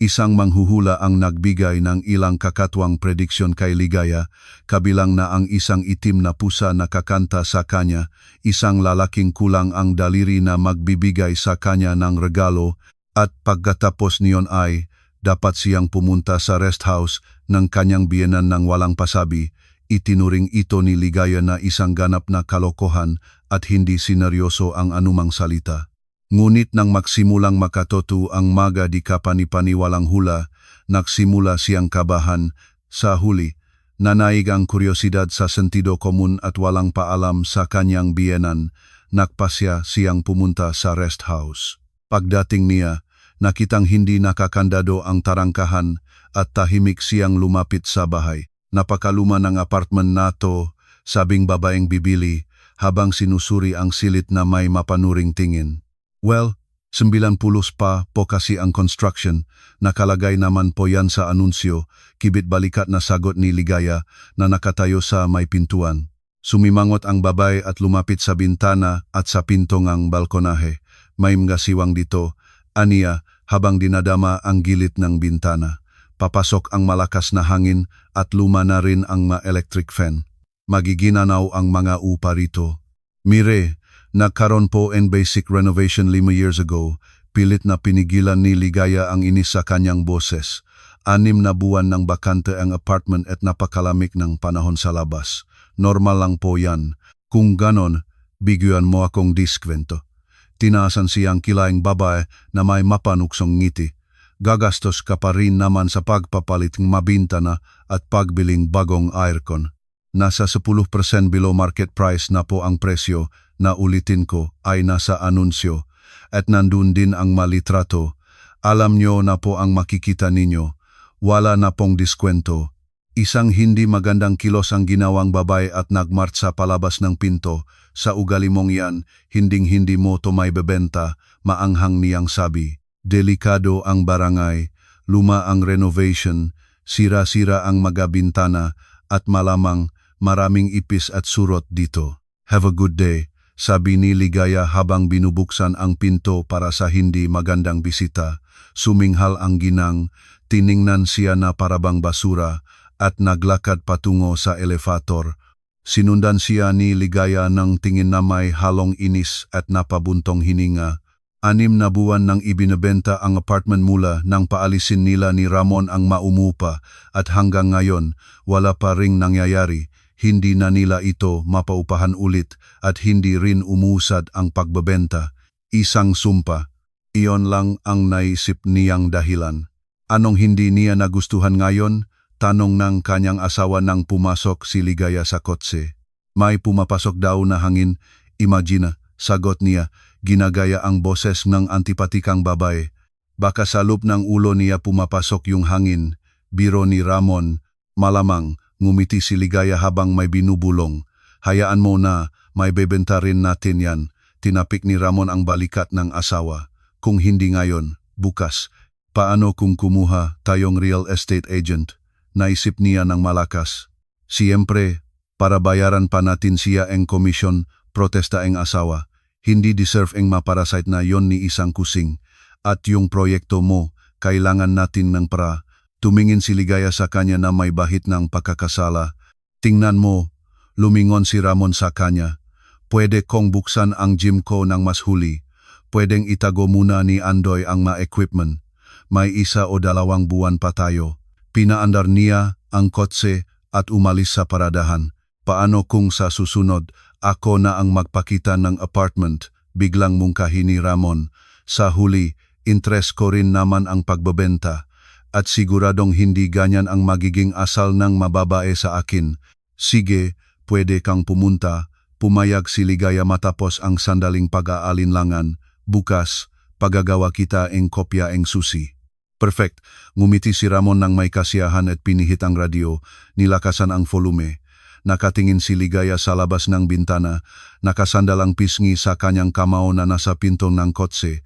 Isang manghuhula ang nagbigay ng ilang kakatwang prediksyon kay Ligaya, kabilang na ang isang itim na pusa na kakanta sa kanya, isang lalaking kulang ang daliri na magbibigay sa kanya ng regalo, at pagkatapos niyon ay dapat siyang pumunta sa rest house ng kanyang biyenan ng walang pasabi. Itinuring ito ni Ligaya na isang ganap na kalokohan at hindi sineryoso ang anumang salita. Ngunit nang magsimulang makatoto ang maga di kapanipani walang hula, nagsimula siyang kabahan. Sa huli, nanaig ang kuryosidad sa sentido komun at walang paalam sa kanyang biyenan, nagpasya siyang pumunta sa rest house. Pagdating niya, nakitang hindi nakakandado ang tarangkahan at tahimik siyang lumapit sa bahay. Napakaluma ng apartment nato, sabing babaeng bibili, habang sinusuri ang silit na may mapanuring tingin. Well, 90 pa po kasi ang construction, nakalagay naman po yan sa anunsyo, kibit balikat na sagot ni Ligaya na nakatayo sa may pintuan. Sumimangot ang babae at lumapit sa bintana at sa pintong ang balkonahe. May mga siwang dito, aniya, habang dinadama ang gilid ng bintana. Papasok ang malakas na hangin at luma na rin ang electric fan. Magiginanaw ang mga upa rito. Mire, nagkaroon po en basic renovation 5 years ago, pilit na pinigilan ni Ligaya ang inis sa kanyang boses. 6 na buwan ng bakante ang apartment at napakalamig ng panahon sa labas. Normal lang po yan. Kung ganon, bigyan mo akong diskwento. Tinaasan siyang kilaing babae na may mapanuksong ngiti. Gagastos ka pa rin naman sa pagpapalit ng mabintana at pagbiling bagong aircon. Nasa 10% below market price na po ang presyo na ulitin ko ay nasa anunsyo at nandun din ang malitrato. Alam nyo na po ang makikita ninyo. Wala na pong diskwento. Isang hindi magandang kilos ang ginawang babae at nagmartsa palabas ng pinto. Sa ugali mong yan, hinding-hindi mo to may bebenta, maanghang niyang sabi. Delikado ang barangay, luma ang renovation, sira-sira ang mga bintana at malamang maraming ipis at surot dito. Have a good day, sabi ni Ligaya habang binubuksan ang pinto para sa hindi magandang bisita. Suminghal ang ginang, tiningnan siya na parabang basura at naglakad patungo sa elevator. Sinundan siya ni Ligaya ng tingin na may halong inis at napabuntong hininga. 6 na buwan nang ibinebenta ang apartment mula nang paalisin nila ni Ramon ang maumupa at hanggang ngayon wala pa ring nangyayari. Hindi na nila ito mapaupahan ulit at hindi rin umusad ang pagbebenta. Isang sumpa. Iyon lang ang naisip niyang dahilan. Anong hindi niya nagustuhan ngayon? Tanong ng kanyang asawa nang pumasok si Ligaya sa kotse. May pumapasok daw na hangin. Imagine, sagot niya. Ginagaya ang boses ng antipatikang babae. Baka sa loob ng ulo niya pumapasok yung hangin. Biro ni Ramon. Malamang, ngumiti si Ligaya habang may binubulong. Hayaan mo na, may bebenta rin natin yan. Tinapik ni Ramon ang balikat ng asawa. Kung hindi ngayon, bukas. Paano kung kumuha tayong real estate agent? Naisip niya ng malakas. Siyempre, para bayaran pa natin siya ang komisyon, protesta ang asawa. Hindi deserve ang maparasite na yon ni isang kusing. At yung proyekto mo, kailangan natin ng para. Tumingin si Ligaya sa kanya na may bahit ng pagkakasala. Tingnan mo, lumingon si Ramon sa kanya. Pwede kong buksan ang gym ko ng mas huli. Pwedeng itago muna ni Andoy ang equipment. May 1 o 2 buwan pa tayo. Pinaandar niya ang kotse at umalis sa paradahan. Paano kung sa susunod, ako na ang magpakita ng apartment? Biglang mungkahi ni Ramon. Sa huli, interest ko rin naman ang pagbebenta. At siguradong hindi ganyan ang magiging asal ng mababae sa akin. Sige, pwede kang pumunta. Pumayag si Ligaya matapos ang sandaling pag-aalinlangan. Bukas, pagagawa kita ang kopya ang susi. Perfect. Ngumiti si Ramon ng may kasiyahan at pinihit ang radyo. Nilakasan ang volume. Nakatingin si Ligaya sa labas ng bintana, nakasandal ang pisngi sa kanyang kamao na nasa pinto ng kotse.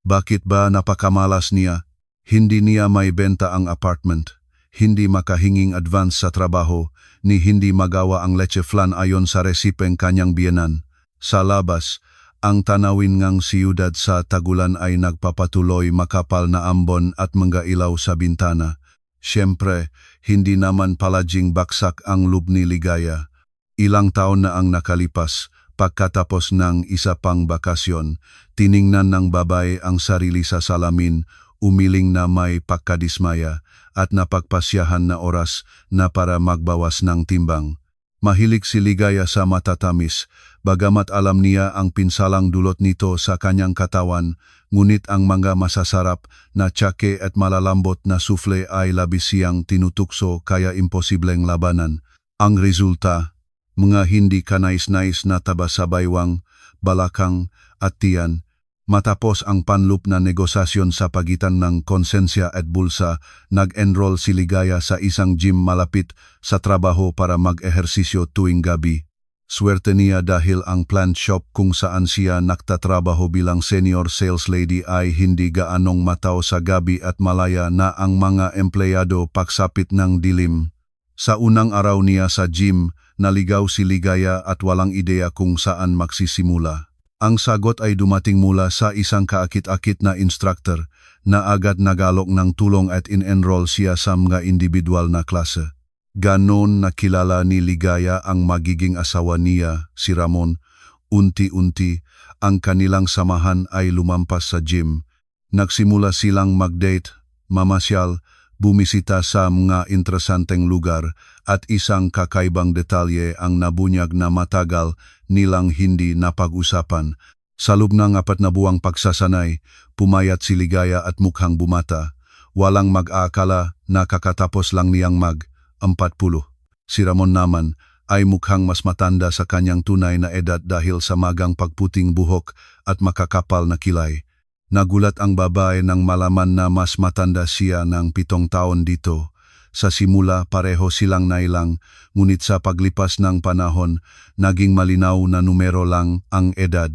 Bakit ba napakamalas niya? Hindi niya may benta ang apartment. Hindi makahinging advance sa trabaho, ni hindi magawa ang leche flan ayon sa resipeng kanyang biyenan. Sa labas, Ang tanawin ngang siyudad sa tagulan ay nagpapatuloy makapal na ambon at mga ilaw sa bintana. Siyempre, hindi naman palaging baksak ang loob ni Ligaya. Ilang taon na ang nakalipas, pagkatapos ng isa pang bakasyon, tiningnan ng babae ang sarili sa salamin, umiling na may pagkadismaya at napagpasyahan na oras na para magbawas ng timbang. Mahilig si Ligaya sa matatamis, bagamat alam niya ang pinsalang dulot nito sa kanyang katawan, ngunit ang mga masasarap na tsake at malalambot na sufle ay labis siyang tinutukso kaya imposibleng labanan. Ang resulta, mga hindi kanais-nais na taba sa baywang, balakang at tiyan. Matapos ang panlup na negosasyon sa pagitan ng konsensya at bulsa, nag-enroll si Ligaya sa isang gym malapit sa trabaho para mag-ehersisyo tuwing gabi. Swerte niya dahil ang plant shop kung saan siya nagtatrabaho bilang senior sales lady ay hindi gaanong matao sa gabi at malaya na ang mga empleyado pagsapit ng dilim. Sa unang araw niya sa gym, naligaw si Ligaya at walang ideya kung saan magsisimula. Ang sagot ay dumating mula sa isang kaakit-akit na instructor na agad nagalok ng tulong at in-enroll siya sa mga individual na klase. Ganon nakilala ni Ligaya ang magiging asawa niya, si Ramon. Unti-unti, ang kanilang samahan ay lumampas sa gym. Nagsimula silang mag-date, mamasyal, bumisita sa mga interesanteng lugar at isang kakaibang detalye ang nabunyag na matagal nilang hindi napag-usapan. Sa loob ng 4 na buwang pagsasanay, pumayat si Ligaya at mukhang bumata. Walang mag-aakala na kakatapos lang niyang mag-40. Si Ramon naman ay mukhang mas matanda sa kanyang tunay na edad dahil sa magang pagputing buhok at makakapal na kilay. Nagulat ang babae nang malaman na mas matanda siya ng 7 taon dito. Sa simula pareho silang nailang, ngunit sa paglipas ng panahon, naging malinaw na numero lang ang edad.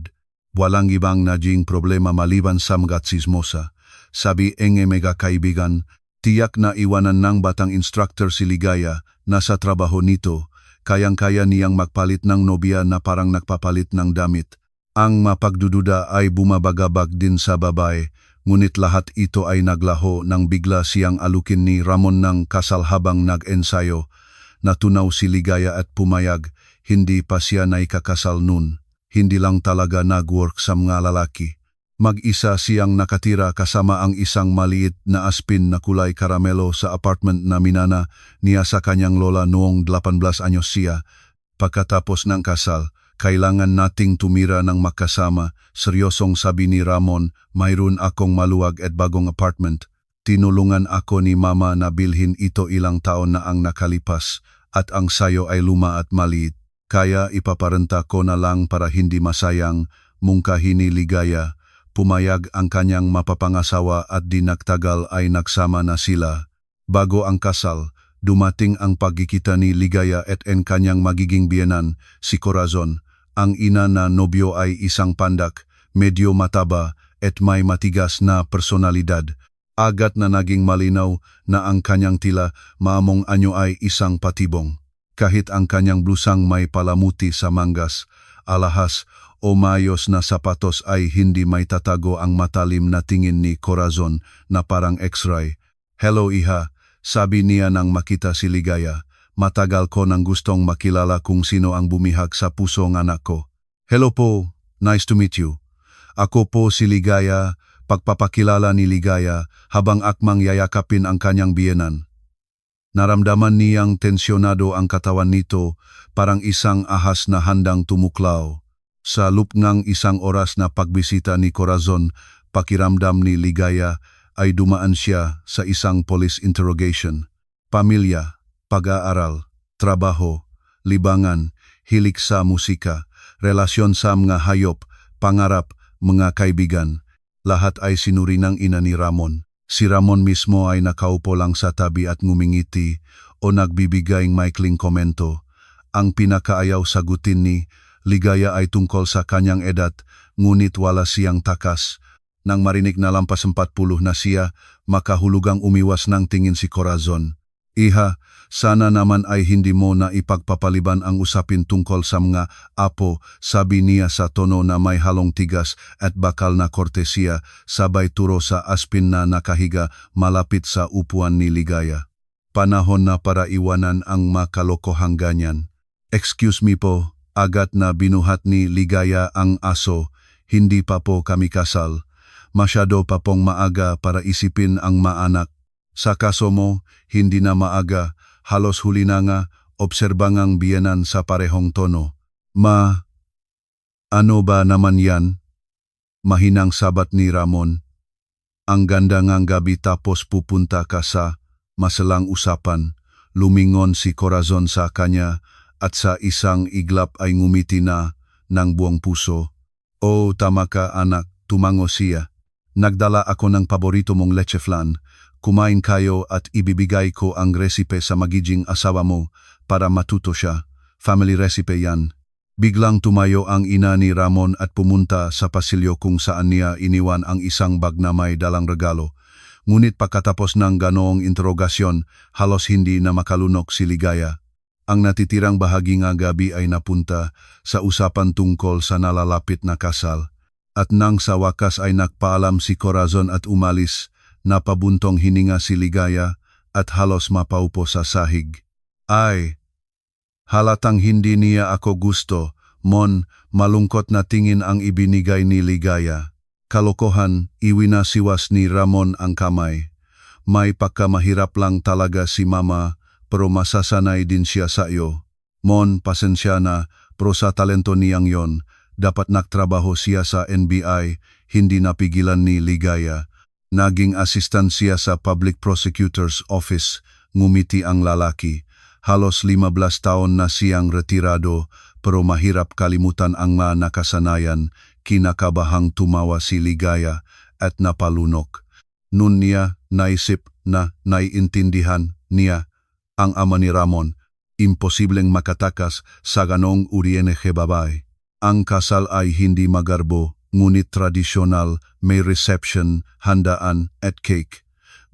Walang ibang naging problema maliban sa mga tsismosa. Sabi ng mega kaibigan, tiyak na iwanan ng batang instructor si Ligaya na sa trabaho nito, kayang-kaya niyang magpalit ng nobya na parang nagpapalit ng damit. Ang mapagdududa ay bumabagabag din sa babae, ngunit lahat ito ay naglaho nang bigla siyang alukin ni Ramon ng kasal habang nag-ensayo. Natunaw si Ligaya at pumayag, hindi pa siya naikakasal nun. Hindi lang talaga nag-work sa mga lalaki. Mag-isa siyang nakatira kasama ang isang maliit na aspin na kulay karamelo sa apartment na minana niya sa kanyang lola noong 18 anyos siya. Pagkatapos ng kasal, kailangan nating tumira ng magkasama, seryosong sabi ni Ramon, mayroon akong maluwag at bagong apartment. Tinulungan ako ni Mama na bilhin ito ilang taon na ang nakalipas at ang sayo ay luma at maliit. Kaya ipaparenta ko na lang para hindi masayang, mungkahi ni Ligaya. Pumayag ang kanyang mapapangasawa at di nagtagal ay nagsama na sila. Bago ang kasal, dumating ang pagkikita ni Ligaya at ang kanyang magiging biyenan, si Corazon. Ang ina na nobyo ay isang pandak, medyo mataba at may matigas na personalidad. Agad na naging malinaw na ang kanyang tila maamong anyo ay isang patibong. Kahit ang kanyang blusang may palamuti sa manggas, alahas o mayos na sapatos ay hindi may tatago ang matalim na tingin ni Corazon na parang X-ray. "Hello iha," sabi niya nang makita si Ligaya. "Matagal ko nang gustong makilala kung sino ang bumihag sa puso ng anak ko." "Hello po, nice to meet you. Ako po si Ligaya," pagpapakilala ni Ligaya habang akmang yayakapin ang kanyang biyenan. Naramdaman niyang tensyonado ang katawan nito, parang isang ahas na handang tumuklaw. Sa loob ng 1 oras na pagbisita ni Corazon, pakiramdam ni Ligaya ay dumaan siya sa isang police interrogation. Pamilya, pag-aaral, trabaho, libangan, hilig sa musika, relasyon sa mga hayop, pangarap, mga kaibigan. Lahat ay sinuri ng ina ni Ramon. Si Ramon mismo ay nakaupo lang sa tabi at ngumingiti o nagbibigay maikling komento. Ang pinakaayaw sagutin ni Ligaya ay tungkol sa kanyang edad, ngunit wala siyang takas. Nang marinig na lampas 40 na siya, makahulugang umiwas ng tingin si Corazon. Iha, sana naman ay hindi mo na ipagpapaliban ang usapin tungkol sa mga apo, sabi niya sa tono na may halong tigas at bakal na kortesiya, sabay turo sa aspin na nakahiga malapit sa upuan ni Ligaya. Panahon na para iwanan ang makalokohang ganyan. Excuse me po, agad na binuhat ni Ligaya ang aso, hindi pa po kami kasal. Masyado pa pong maaga para isipin ang maanak. Sa kaso mo, hindi na maaga, halos huli na nga, obserbangang biyenan sa parehong tono. Ano ba naman yan? Mahinang sabat ni Ramon. Ang ganda ngang gabi tapos pupunta ka sa masalang usapan. Lumingon si Corazon sa kanya at sa isang iglap ay ngumiti na ng buong puso. Oh, tama ka anak, tumango siya. Nagdala ako ng paborito mong leche flan. Kumain kayo at ibibigay ko ang resipe sa magiging asawa mo para matuto siya. Family recipe yan. Biglang tumayo ang ina ni Ramon at pumunta sa pasilyo kung saan niya iniwan ang isang bag na may dalang regalo. Ngunit pagkatapos ng ganoong interogasyon, halos hindi na makalunok si Ligaya. Ang natitirang bahagi nga gabi ay napunta sa usapan tungkol sa nalalapit na kasal. At nang sa wakas ay nagpaalam si Corazon at umalis, napabuntong hininga si Ligaya at halos mapaupo sa sahig. Ay, halatang hindi niya ako gusto, Mon, malungkot na tingin ang ibinigay ni Ligaya. Kalokohan, iwinasiwas ni Ramon ang kamay. May pagkamahirap lang talaga si Mama, pero masasanay din siya sa iyo. Mon, pasensya na, pero sa talento niyang yon, dapat nagtrabaho siya sa NBI, hindi napigilan ni Ligaya. Naging assistant siya sa Public Prosecutor's Office, ngumiti ang lalaki. Halos 15 taon na siyang retirado, pero mahirap kalimutan ang mga nakasanayan. Kinakabahang tumawa si Ligaya at napalunok. Nun niya naisip na naiintindihan niya ang ama ni Ramon. Imposibleng makatakas sa ganong urienge babae. Ang kasal ay hindi magarbo, ngunit tradisyonal, may reception, handaan at cake.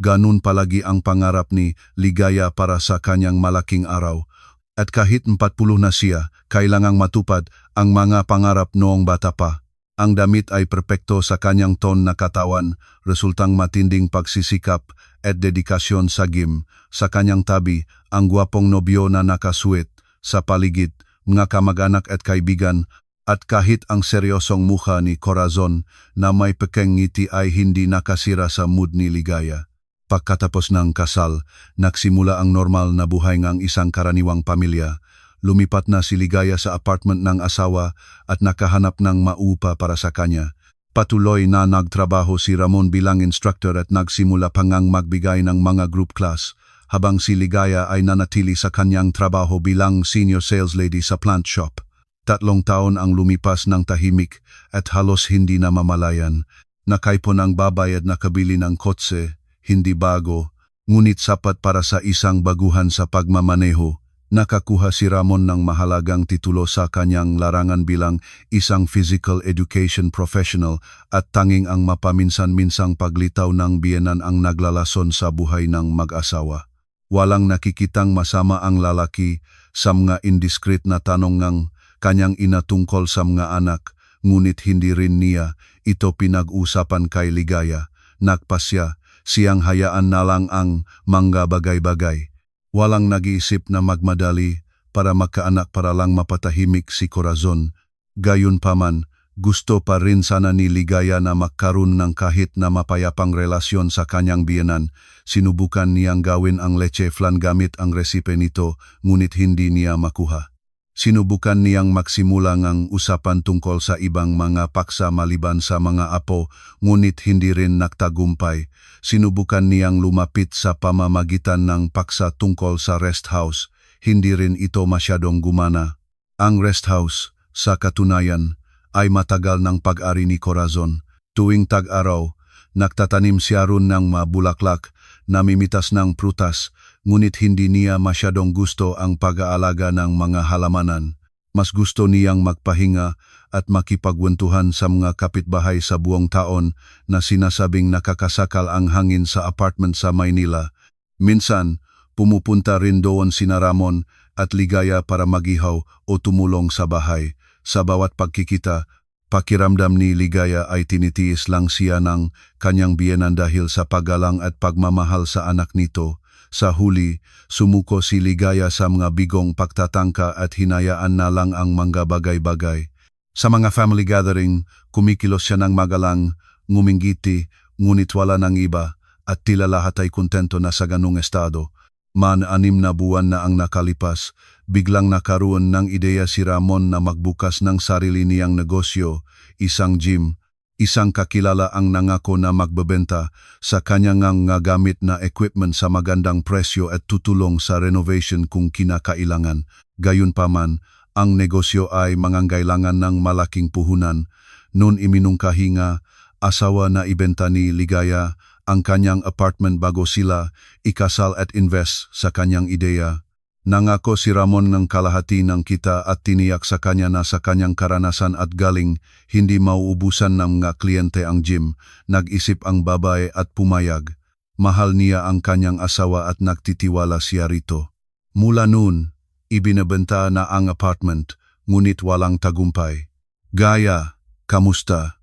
Ganun palagi ang pangarap ni Ligaya para sa kanyang malaking araw. At kahit 40 na siya, kailangang matupad ang mga pangarap noong bata pa. Ang damit ay perpekto sa kanyang ton na katawan, resultang matinding pagsisikap at dedikasyon sa gym. Sa kanyang tabi, ang gwapong nobyo na nakasuit sa paligid, mga kamag-anak at kaibigan, at kahit ang seryosong mukha ni Corazon na may pekeng ngiti ay hindi nakasira sa mood ni Ligaya. Pagkatapos ng kasal, nagsimula ang normal na buhay ng isang karaniwang pamilya. Lumipat na si Ligaya sa apartment ng asawa at nakahanap ng maupa para sa kanya. Patuloy na nagtrabaho si Ramon bilang instructor at nagsimula pangang magbigay ng mga group class, habang si Ligaya ay nanatili sa kanyang trabaho bilang senior sales lady sa plant shop. 3 taon ang lumipas ng tahimik at halos hindi na mamalayan. Nakaipon ang babayad na kabili ng kotse, hindi bago, ngunit sapat para sa isang baguhan sa pagmamaneho. Nakakuha si Ramon ng mahalagang titulo sa kanyang larangan bilang isang physical education professional at tanging ang mapaminsan-minsang paglitaw ng biyenan ang naglalason sa buhay ng mag-asawa. Walang nakikitang masama ang lalaki sa mga indiscreet na tanong ng kanyang ina tungkol sa mga anak, ngunit hindi rin niya ito pinag-usapan kay Ligaya. Nagpasya, siyang hayaan na lang ang mga bagay-bagay. Walang nag-iisip na magmadali para magkaanak para lang mapatahimik si Corazon. Gayunpaman, gusto pa rin sana ni Ligaya na magkaroon ng kahit na mapayapang relasyon sa kanyang biyenan. Sinubukan niyang gawin ang leche flan gamit ang resipe nito, ngunit hindi niya makuha. Sinubukan niyang magsimula ng usapan tungkol sa ibang mga paksa maliban sa mga apo, ngunit hindi rin nagtagumpay. Sinubukan niyang lumapit sa pamamagitan ng paksa tungkol sa rest house, hindi rin ito masyadong gumana. Ang rest house, sa katunayan, ay matagal ng pag-ari ni Corazon. Tuwing tag-araw, nagtatanim siya ron ng mabulaklak, namimitas ng prutas, ngunit hindi niya masyadong gusto ang pag-aalaga ng mga halamanan. Mas gusto niyang magpahinga at makipagwentuhan sa mga kapitbahay sa buong taon na sinasabing nakakasakal ang hangin sa apartment sa Maynila. Minsan, Pumupunta rin doon sina Ramon at Ligaya para magihaw o tumulong sa bahay. Sa bawat pagkikita, pakiramdam ni Ligaya ay tinitiis lang siya ng kanyang biyenan dahil sa paggalang at pagmamahal sa anak nito. Sa huli, sumuko si Ligaya sa mga bigong pagtatangka at hinayaan na lang ang mga bagay-bagay. Sa mga family gathering, kumikilos siya ng magalang, ngumingiti, ngunit wala ng iba, at tila lahat ay kontento na sa ganung estado. Man-6 na buwan na ang nakalipas, biglang nakaroon ng ideya si Ramon na magbukas ng sarili niyang negosyo, isang gym. Isang kakilala ang nangako na magbebenta sa kanyang nga gamit na equipment sa magandang presyo at tutulong sa renovation kung kinakailangan. Gayunpaman, ang negosyo ay mangangailangan ng malaking puhunan. Noon iminungkahi nga, asawa na ibenta ni Ligaya ang kanyang apartment bago sila ikasal at invest sa kanyang ideya. Nangako si Ramon ng kalahati ng kita at tiniyak sa kanya na sa kanyang karanasan at galing hindi mauubusan ng mga kliyente ang gym. Nag-isip ang babae at pumayag. Mahal niya ang kanyang asawa at nagtitiwala siya rito. Mula noon, ibinebenta na ang apartment, ngunit walang tagumpay. Gaya, kamusta?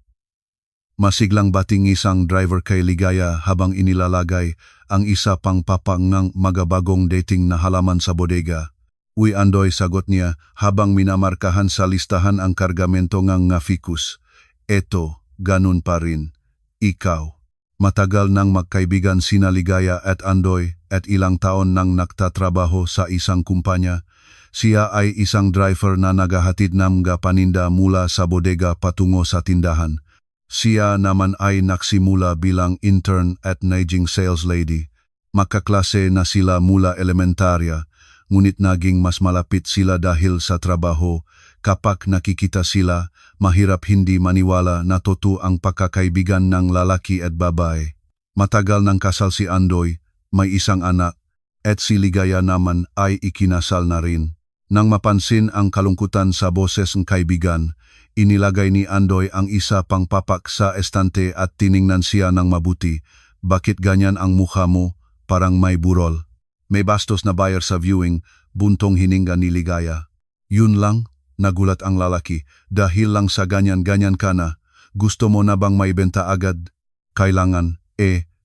Masiglang bating isang driver kay Ligaya habang inilalagay ang isa pang papangang magabagong dating na halaman sa bodega. Uy Andoy, sagot niya habang minamarkahan sa listahan ang kargamento ng ficus. Eto, ganun pa rin. Ikaw. Matagal nang magkaibigan sina Ligaya at Andoy at ilang taon nang nagtatrabaho sa isang kumpanya. Siya ay isang driver na naghahatid ng mga paninda mula sa bodega patungo sa tindahan. Siya naman ay nagsimula bilang intern at naging sales lady. Makaklase na sila mula elementarya, ngunit naging mas malapit sila dahil sa trabaho. Kapag nakikita sila, mahirap hindi maniwala na totoo ang pagkakaibigan ng lalaki at babae. Matagal nang kasal si Andoy, may isang anak, at si Ligaya naman ay ikinasal na rin. Nang mapansin ang kalungkutan sa boses ng kaibigan, inilagay ni Andoy ang isa pang papak sa estante at tiningnan siya ng mabuti. Bakit ganyan ang mukha mo? Parang may burol. May bastos na buyer sa viewing, buntong hininga ni Ligaya. Yun lang, nagulat ang lalaki. Dahil lang sa ganyan-ganyan ka na, gusto mo na bang maibenta agad? Kailangan,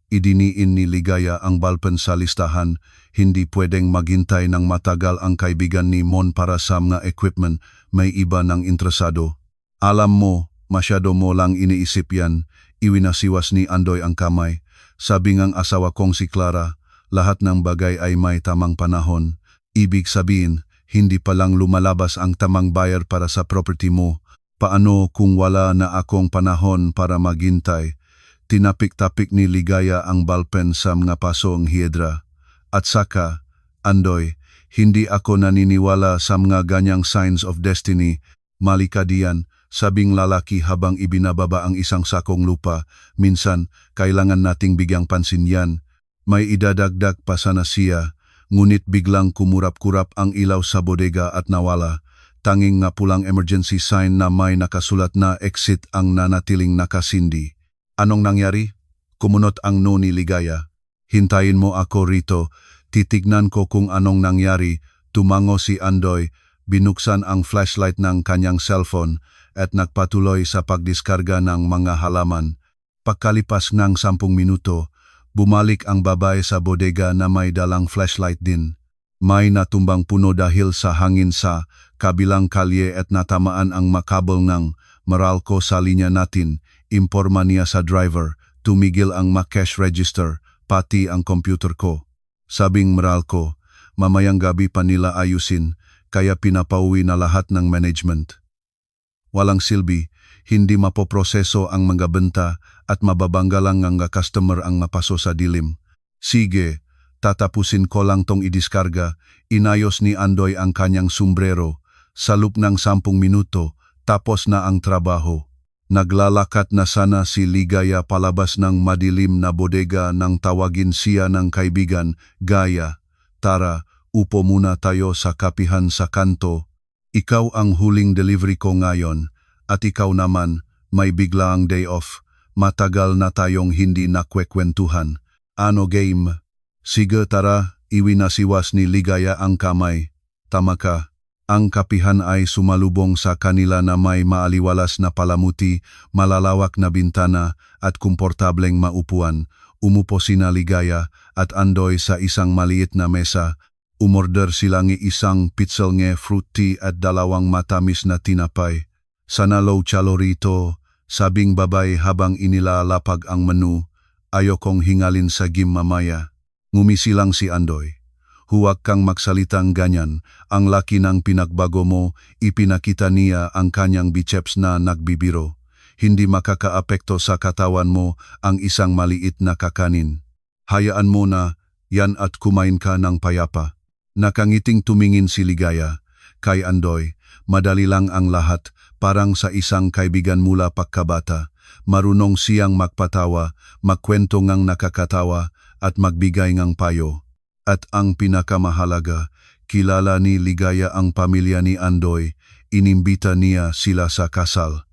idiniin ni Ligaya ang ballpen sa listahan. Hindi pwedeng maghintay ng matagal ang kaibigan ni Mon para sa mga equipment, may iba ng interesado. Alam mo, masyado mo lang iniisip yan. Iwinasiwas ni Andoy ang kamay. Sabi ngang asawa kong si Clara, lahat ng bagay ay may tamang panahon. Ibig sabihin, hindi pa lang lumalabas ang tamang buyer para sa property mo. Paano kung wala na akong panahon para maghintay? Tinapik-tapik ni Ligaya ang ballpen sa mga paso ng hiedra. At saka, Andoy, hindi ako naniniwala sa mga ganyang signs of destiny. Malika diyan, sabing lalaki habang ibinababa ang isang sakong lupa. Minsan, kailangan nating bigyang pansin yan. May idadagdag pa sana siya, ngunit biglang kumurap-kurap ang ilaw sa bodega at nawala. Tanging nga pulang emergency sign na may nakasulat na exit ang nanatiling nakasindi. Anong nangyari? Kumunot ang no ni Ligaya. Hintayin mo ako rito, titignan ko kung anong nangyari. Tumango si Andoy, binuksan ang flashlight ng kanyang cellphone at nagpatuloy sa pagdiskarga ng mga halaman. Pagkalipas ng 10 minuto, bumalik ang babae sa bodega na may dalang flashlight din. May natumbang puno dahil sa hangin sa kabilang kalye at natamaan ang makabel ng Meralco sa linya natin. Imporma niya sa driver, tumigil ang cash register, pati ang computer ko. Sabing Meralco, mamayang gabi pa nila ayusin, kaya pinapauwi na lahat ng management. Walang silbi, hindi mapoproseso ang mga benta at mababangga lang ang customer ang mapaso sa dilim. Sige, tatapusin ko lang tong idiskarga. Inayos ni Andoy ang kanyang sombrero. Sa loob ng 10 minuto, tapos na ang trabaho. Naglalakat na sana si Ligaya palabas ng madilim na bodega nang tawagin siya ng kaibigan. Gaya, tara, upo muna tayo sa kapihan sa kanto. Ikaw ang huling delivery ko ngayon, at ikaw naman, may biglaang day off. Matagal na tayong hindi nakwekwentuhan. Ano game? Sige tara, Iwinasiwas ni Ligaya ang kamay. Tama ka. Ang kapihan ay sumalubong sa kanila na may maaliwalas na palamuti, malalawak na bintana at komportableng maupuan. Umupo sina Ligaya at Andoy sa isang maliit na mesa. Umorder sila ng isang pitzel nge fruit tea at 2 matamis na tinapay. Sanalo chalo rito, sabing babay habang inilalapag ang menu. Ayokong hingalin sa gym mamaya. Ngumisi lang si Andoy. Huwag kang magsalitang ganyan, ang laki ng pinagbago mo, ipinakita niya ang kanyang biceps na nagbibiro. Hindi makakaapekto sa katawan mo ang isang maliit na kakanin. Hayaan mo na, yan at kumain ka ng payapa. Nakangiting tumingin si Ligaya. Kay Andoy, madali lang ang lahat, parang sa isang kaibigan mula pagkabata. Marunong siyang magpatawa, magkwento ngang nakakatawa, at magbigay ngang payo. At ang pinakamahalaga, kilala ni Ligaya ang pamilya ni Andoy, inimbita niya sila sa kasal.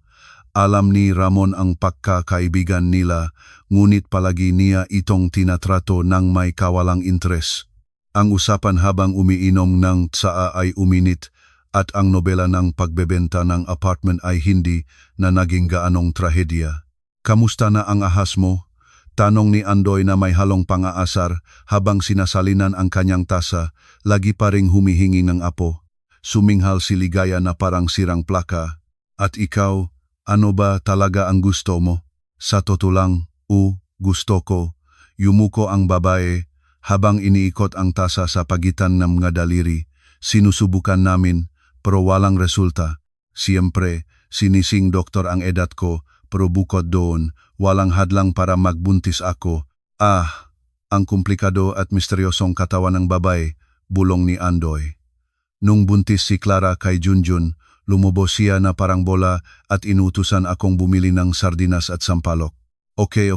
Alam ni Ramon ang pagkakaibigan nila, ngunit palagi niya itong tinatrato ng may kawalang interes. Ang usapan habang umiinom ng tsaa ay uminit, at ang nobela ng pagbebenta ng apartment ay hindi na naging gaanong trahedya. Kamusta na ang ahas mo? Tanong ni Andoy na may halong pang-aasar habang sinasalinan ang kanyang tasa, lagi pa ring humihingi ng apo. Suminghal si Ligaya na parang sirang plaka. At ikaw, ano ba talaga ang gusto mo? Sa totoo lang, gusto ko. Yumuko ang babae habang iniikot ang tasa sa pagitan ng mga daliri. Sinusubukan namin, pero walang resulta. Siyempre, sinising doktor ang edad ko, pero bukod doon, walang hadlang para magbuntis ako. Ang komplikado at misteryosong katawan ng babae, bulong ni Andoy. Nung buntis si Clara kay Junjun, lumubos siya na parang bola at inutusan akong bumili ng sardinas at sampalok. Okay,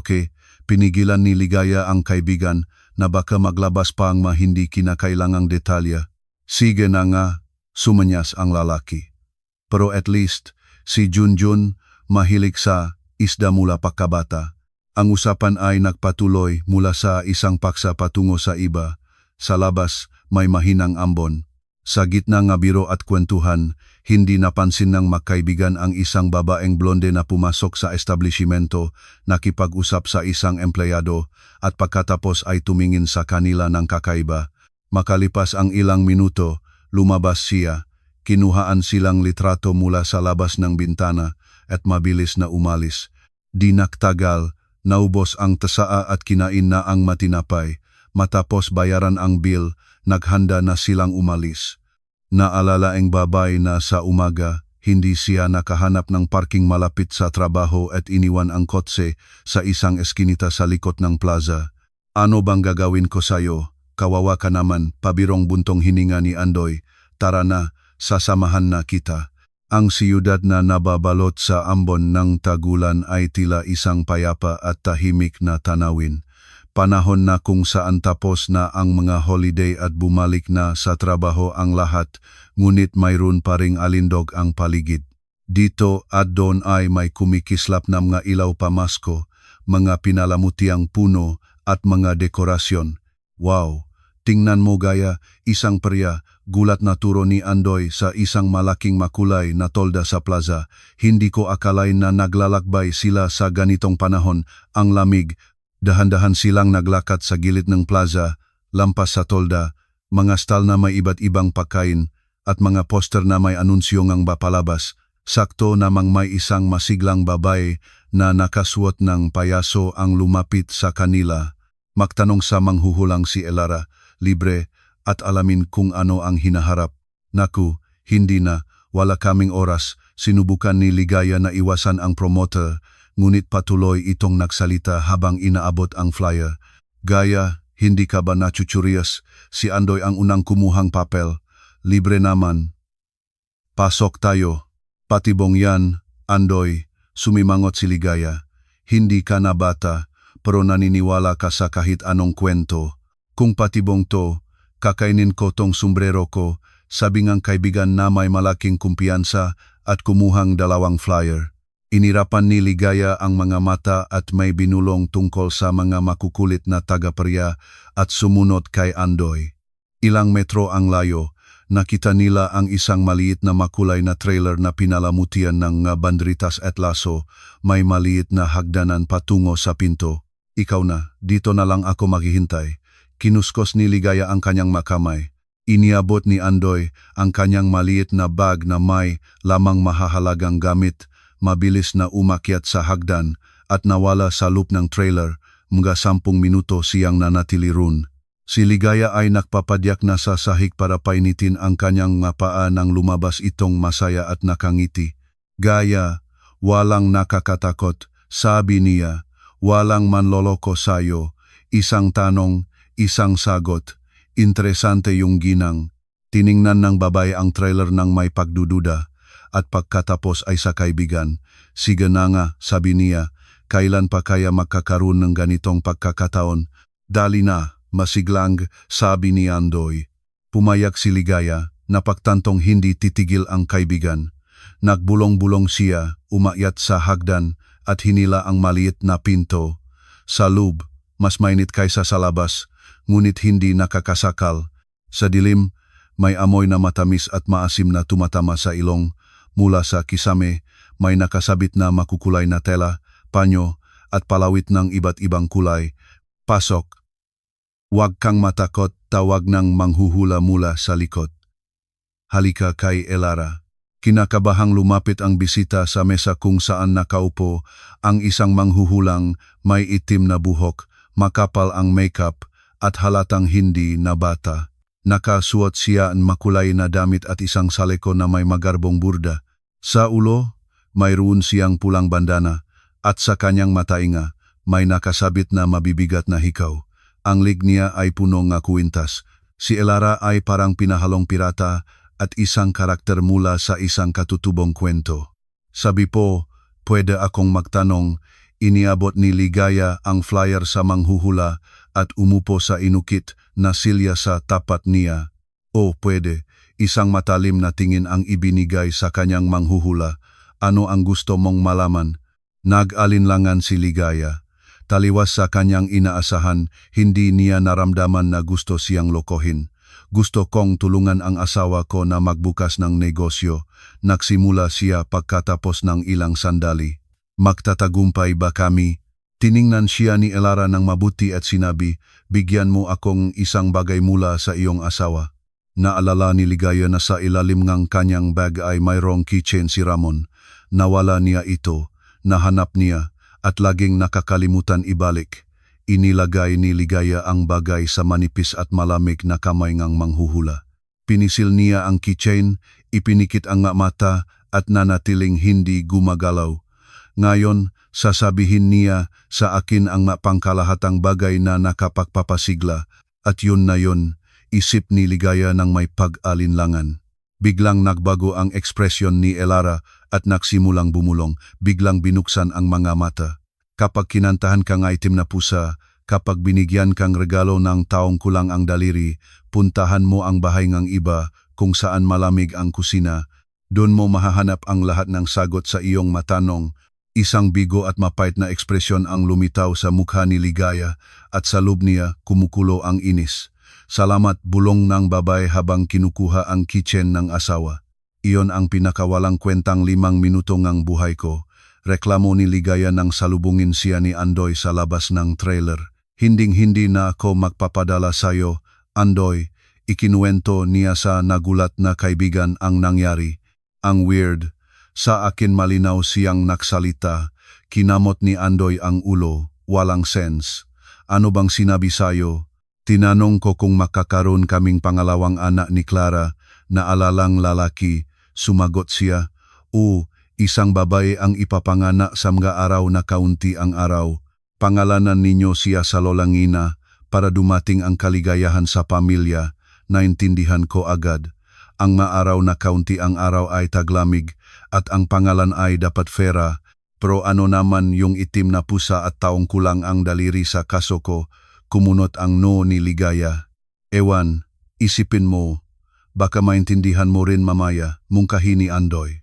pinigilan ni Ligaya ang kaibigan na baka maglabas pa ang hindi kinakailangang detalya. Sige na nga, sumanyas ang lalaki. Pero at least, si Junjun mahilig sa isda mula pagkabata. Ang usapan ay nagpatuloy mula sa isang paksa patungo sa iba. Sa labas, may mahinang ambon. Sa gitna ng biro at kwentuhan, hindi napansin ng magkaibigan ang isang babaeng blonde na pumasok sa establishmento, nakipag-usap sa isang empleyado, at pagkatapos ay tumingin sa kanila ng kakaiba. Makalipas ang ilang minuto, lumabas siya. Kinuhaan silang litrato mula sa labas ng bintana at mabilis na umalis. Di nagtagal, naubos ang tasaa at kinain na ang matinapay. Matapos bayaran ang bill, naghanda na silang umalis. Naalala ang babay na sa umaga, hindi siya nakahanap ng parking malapit sa trabaho at iniwan ang kotse sa isang eskinita sa likod ng plaza. Ano bang gagawin ko sayo? Kawawa ka naman, pabirong buntong hininga ni Andoy. Tara na, sasamahan na kita. Ang siyudad na nababalot sa ambon ng tagulan ay tila isang payapa at tahimik na tanawin. Panahon na kung saan tapos na ang mga holiday at bumalik na sa trabaho ang lahat, ngunit mayroon pa ring alindog ang paligid. Dito at doon ay may kumikislap na mga ilaw pamasko, mga pinalamutiang puno at mga dekorasyon. Wow! Tingnan mo Gaya, isang perya, gulat na turo ni Andoy sa isang malaking makulay na tolda sa plaza. Hindi ko akalain na naglalakbay sila sa ganitong panahon. Ang lamig, dahan-dahan silang naglakad sa gilid ng plaza, lampas sa tolda, mga stall na may iba't ibang pagkain, at mga poster na may anunsyo ngang papalabas. Sakto namang may isang masiglang babae na nakasuot ng payaso ang lumapit sa kanila. Magtanong sa manghuhulang si Elara, libre, at alamin kung ano ang hinaharap. Naku, hindi na, wala kaming oras. Sinubukan ni Ligaya na iwasan ang promoter, ngunit patuloy itong nagsalita habang inaabot ang flyer. Gaya, hindi ka ba nachuchurias? Si Andoy ang unang kumuhang papel. Libre naman. Pasok tayo. Patibong yan, Andoy, sumimangot si Ligaya. Hindi ka na bata, pero naniniwala ka sa kahit anong kwento. Kung patibong to, kakainin ko tong sombrero ko, sabi ngang kaibigan na may malaking kumpiyansa at kumuhang 2 flyer. Inirapan ni Ligaya ang mga mata at may binulong tungkol sa mga makukulit na tagaparya at sumunod kay Andoy. Ilang metro ang layo, nakita nila ang isang maliit na makulay na trailer na pinalamutian ng banderitas at laso, may maliit na hagdanan patungo sa pinto. Ikaw na, dito na lang ako maghihintay. Kinuskos ni Ligaya ang kanyang makamay. Iniabot ni Andoy ang kanyang maliit na bag na may lamang mahahalagang gamit. Mabilis na umakyat sa hagdan at nawala sa loop ng trailer, mga 10 minuto siyang nanatili roon. Si Ligaya ay nagpapadyak na sa sahig para painitin ang kanyang paa nang lumabas itong masaya at nakangiti. Gaya, walang nakakatakot, sabi niya, walang manloloko sayo, isang tanong, isang sagot. Interesante yung ginang. Tiningnan ng babae ang trailer ng may pagdududa. At pagkatapos ay sa kaibigan. Sige na nga, sabi niya, kailan pa kaya magkakaroon ng ganitong pagkakataon? Dali na, masiglang, sabi ni Andoy. Pumayak si Ligaya, napagtantong hindi titigil ang kaibigan. Nagbulong-bulong siya, umakyat sa hagdan at hinila ang maliit na pinto. Sa loob, mas mainit kaysa sa labas, ngunit hindi nakakasakal. Sa dilim, may amoy na matamis at maasim na tumatama sa ilong. Mula sa kisame, may nakasabit na makukulay na tela, panyo, at palawit ng iba't ibang kulay. Pasok. Huwag kang matakot, tawag ng manghuhula mula sa likod. Halika kay Elara. Kinakabahang lumapit ang bisita sa mesa kung saan nakaupo ang isang manghuhulang may itim na buhok, makapal ang makeup, at halatang hindi na bata. Nakasuot siya ang makulay na damit at isang saleko na may magarbong burda. Sa ulo, mayroon siyang pulang bandana at sa kanyang matainga may nakasabit na mabibigat na hikaw. Ang lig niya ay puno ng kwintas. Si Elara ay parang pinahalong pirata at isang karakter mula sa isang katutubong kwento. Sabi po, pwede akong magtanong, iniabot ni Ligaya ang flyer sa manghuhula at umupo sa inukit na silya sa tapat niya. O pwede. Isang matalim na tingin ang ibinigay sa kanyang manghuhula. Ano ang gusto mong malaman? Nag-alinlangan si Ligaya. Taliwas sa kanyang inaasahan, hindi niya naramdaman na gusto siyang lokohin. Gusto kong tulungan ang asawa ko na magbukas ng negosyo. Nagsimula siya pagkatapos ng ilang sandali. Magtatagumpay ba kami? Tiningnan siya ni Elara ng mabuti at sinabi, bigyan mo akong isang bagay mula sa iyong asawa. Naalala ni Ligaya na sa ilalim ng kanyang bag ay mayroong keychain si Ramon. Nawala niya ito, nahanap niya, at laging nakakalimutan ibalik. Inilagay ni Ligaya ang bagay sa manipis at malamig na kamay ng manghuhula. Pinisil niya ang keychain, ipinikit ang mata at nanatiling hindi gumagalaw. Ngayon, sasabihin niya sa akin ang pangkalahatang bagay na nakapagpapasigla, at yun na yun. Isip ni Ligaya ng may pag-alinlangan. Biglang nagbago ang ekspresyon ni Elara at nagsimulang bumulong, biglang binuksan ang mga mata. Kapag kinantahan kang item na pusa, kapag binigyan kang regalo ng taong kulang ang daliri, puntahan mo ang bahay ng iba kung saan malamig ang kusina. Doon mo mahahanap ang lahat ng sagot sa iyong matanong. Isang bigo at mapait na ekspresyon ang lumitaw sa mukha ni Ligaya at sa loob niya kumukulo ang inis. Salamat, bulong ng babae habang kinukuha ang keychain ng asawa. Iyon ang pinakawalang kwentang 5 minuto ng buhay ko. Reklamo ni Ligaya nang salubungin siya ni Andoy sa labas ng trailer. Hinding-hindi na ako magpapadala sayo, Andoy. Ikinuwento niya sa nagulat na kaibigan ang nangyari. Ang weird. Sa akin malinaw siyang naksalita. Kinamot ni Andoy ang ulo. Walang sense. Ano bang sinabi sayo? Tinanong ko kung makakaroon kaming pangalawang anak ni Clara na alalang lalaki. Sumagot siya, isang babae ang ipapanganak sa mga araw na kaunti ang araw. Pangalanan ninyo siya sa lolangina para dumating ang kaligayahan sa pamilya. Naintindihan ko agad. Ang maaraw na kaunti ang araw ay taglamig at ang pangalan ay dapat Fera. Pero ano naman yung itim na pusa at taong kulang ang daliri sa kaso ko? Kumunot ang no ni Ligaya. Ewan, isipin mo, baka maintindihan mo rin mamaya, mungkahi ni Andoy.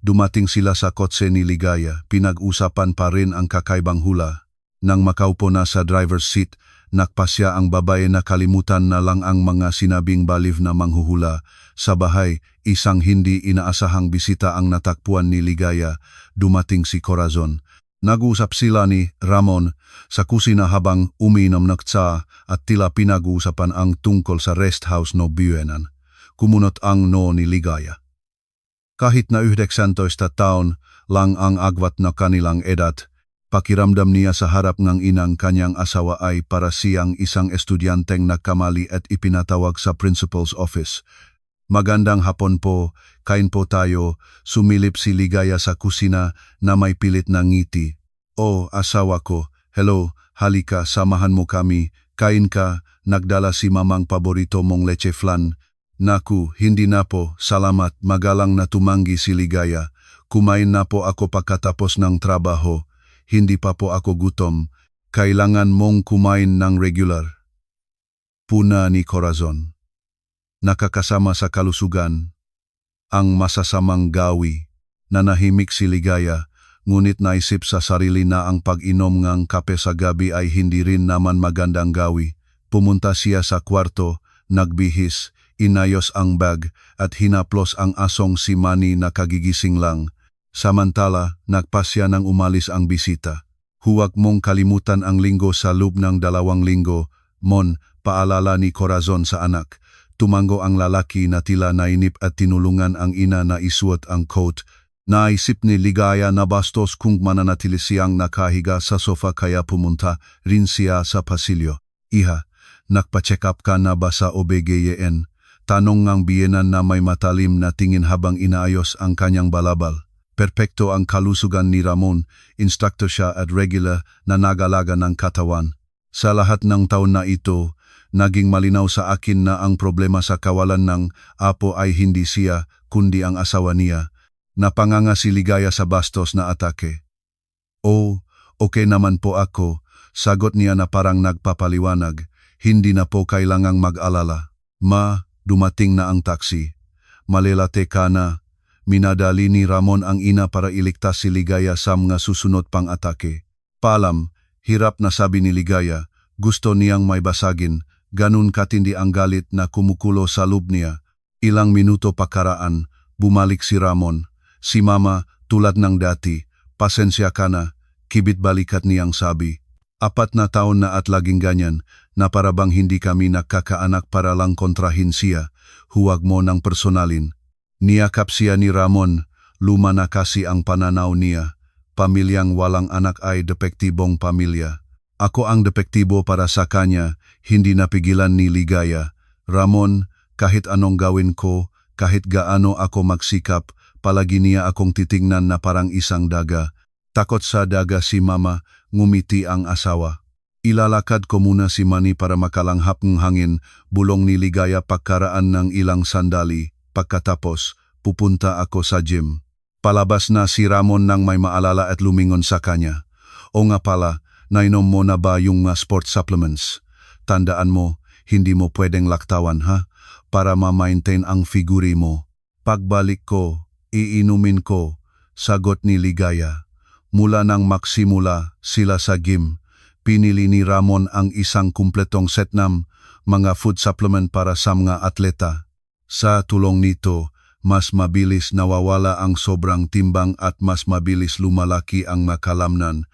Dumating sila sa kotse ni Ligaya, pinag-usapan pa rin ang kakaibang hula. Nang makaupo na sa driver's seat, nakpasya ang babae na kalimutan na lang ang mga sinabing baliw na manghuhula. Sa bahay, isang hindi inaasahang bisita ang natakpuan ni Ligaya, dumating si Corazon. Nag-uusap sila ni Ramon sa kusina habang uminom ng tsa at tila pinag-uusapan ang tungkol sa rest house no Buenan. Kumunot ang no ni Ligaya. Kahit na 19 taon lang ang agwat na kanilang edad, pakiramdam niya sa harap ng inang kanyang asawa ay para siyang isang estudyanteng nagkamali at ipinatawag sa principal's office. Magandang hapon po, kain po tayo, sumilip si Ligaya sa kusina na may pilit na ngiti. Oh, asawa ko, hello, halika, samahan mo kami, kain ka, nagdala si mamang paborito mong leche flan. Naku, hindi na po, salamat, magalang na tumanggi si Ligaya. Kumain na po ako pagkatapos ng trabaho. Hindi pa po ako gutom. Kailangan mong kumain ng regular. Puna ni Corazon. Nakakasama sa kalusugan. Ang masasamang gawi. Nanahimik si Ligaya, ngunit naisip sa sarili na ang pag-inom ng kape sa gabi ay hindi rin naman magandang gawi. Pumunta siya sa kwarto, nagbihis, inayos ang bag at hinaplos ang asong si Manny na kagigising lang. Samantala, nagpasya nang umalis ang bisita. Huwag mong kalimutan ang linggo sa loob ng 2 linggo, Mon, paalala ni Corazon sa anak. Tumango ang lalaki na tila nainip at tinulungan ang ina na isuot ang coat. Naisip ni Ligaya na bastos kung mananatili siyang nakahiga sa sofa kaya pumunta rin siya sa pasilyo. Iha, nagpa-check up ka na ba sa OBGYN? Tanong ng biyenan na may matalim na tingin habang inaayos ang kanyang balabal. Perpekto ang kalusugan ni Ramon, instructor siya at regular na nagalaga ng katawan. Sa lahat ng taon na ito, naging malinaw sa akin na ang problema sa kawalan ng apo ay hindi siya, kundi ang asawa niya. Napanganga si Ligaya sa bastos na atake. Oh, okay naman po ako, sagot niya na parang nagpapaliwanag. Hindi na po kailangang mag-alala. Ma, dumating na ang taxi. Malelate ka na. Minadali ni Ramon ang ina para iligtas si Ligaya sa mga susunod pang atake. Paalam, hirap na sabi ni Ligaya, gusto niyang may basagin, ganun katindi ang galit na kumukulo sa loob niya. Ilang minuto pakaraan, bumalik si Ramon. Si Mama, tulad ng dati, pasensya ka na, kibit balikat niyang sabi. 4 na taon na at laging ganyan, na parabang hindi kami nakakaanak para lang kontrahin siya, huwag mo nang personalin. Niyakap siya ni Ramon, luma na kasi ang pananaw niya. Pamilyang walang anak ay depektibong pamilya. Ako ang depektibo para sa kanya, hindi napigilan ni Ligaya. Ramon, kahit anong gawin ko, kahit gaano ako magsikap, palagi niya akong titingnan na parang isang daga. Takot sa daga si Mama, ngumiti ang asawa. Ilalakad ko muna si Manny para makalanghap ng hangin, bulong ni Ligaya pagkaraan ng ilang sandali. Pagkatapos, pupunta ako sa gym. Palabas na si Ramon nang may maalala at lumingon sa kanya. O nga pala, nainom mo na ba yung sport supplements? Tandaan mo, hindi mo pwedeng laktawan ha, para ma-maintain ang figuri mo. Pagbalik ko, iinumin ko, sagot ni Ligaya. Mula nang magsimula sila sa gym, pinili ni Ramon ang isang kumpletong set ng mga food supplement para sa mga atleta. Sa tulong nito, mas mabilis nawawala ang sobrang timbang at mas mabilis lumalaki ang makalamnan.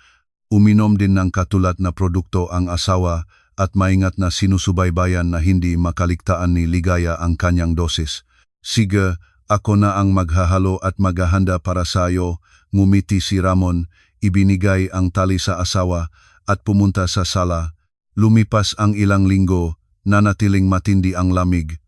Uminom din ng katulad na produkto ang asawa at maingat na sinusubaybayan na hindi makaligtaan ni Ligaya ang kanyang dosis. Sige, ako na ang maghahalo at maghahanda para sayo, ngumiti si Ramon, ibinigay ang tali sa asawa at pumunta sa sala. Lumipas ang ilang linggo, nanatiling matindi ang lamig.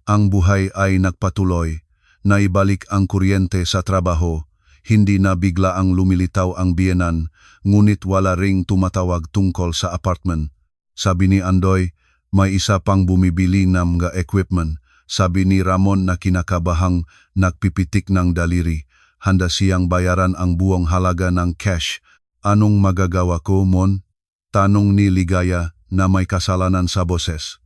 Ang buhay ay nagpatuloy, naibalik ang kuryente sa trabaho, hindi na bigla ang lumilitaw ang biyenan, ngunit wala ring tumatawag tungkol sa apartment. Sabi ni Andoy, may isa pang bumibili ng mga equipment. Sabi ni Ramon na kinakabahang nagpipitik ng daliri. Handa siyang bayaran ang buong halaga ng cash. Anong magagawa ko, Mon? Tanong ni Ligaya na may kasalanan sa boses.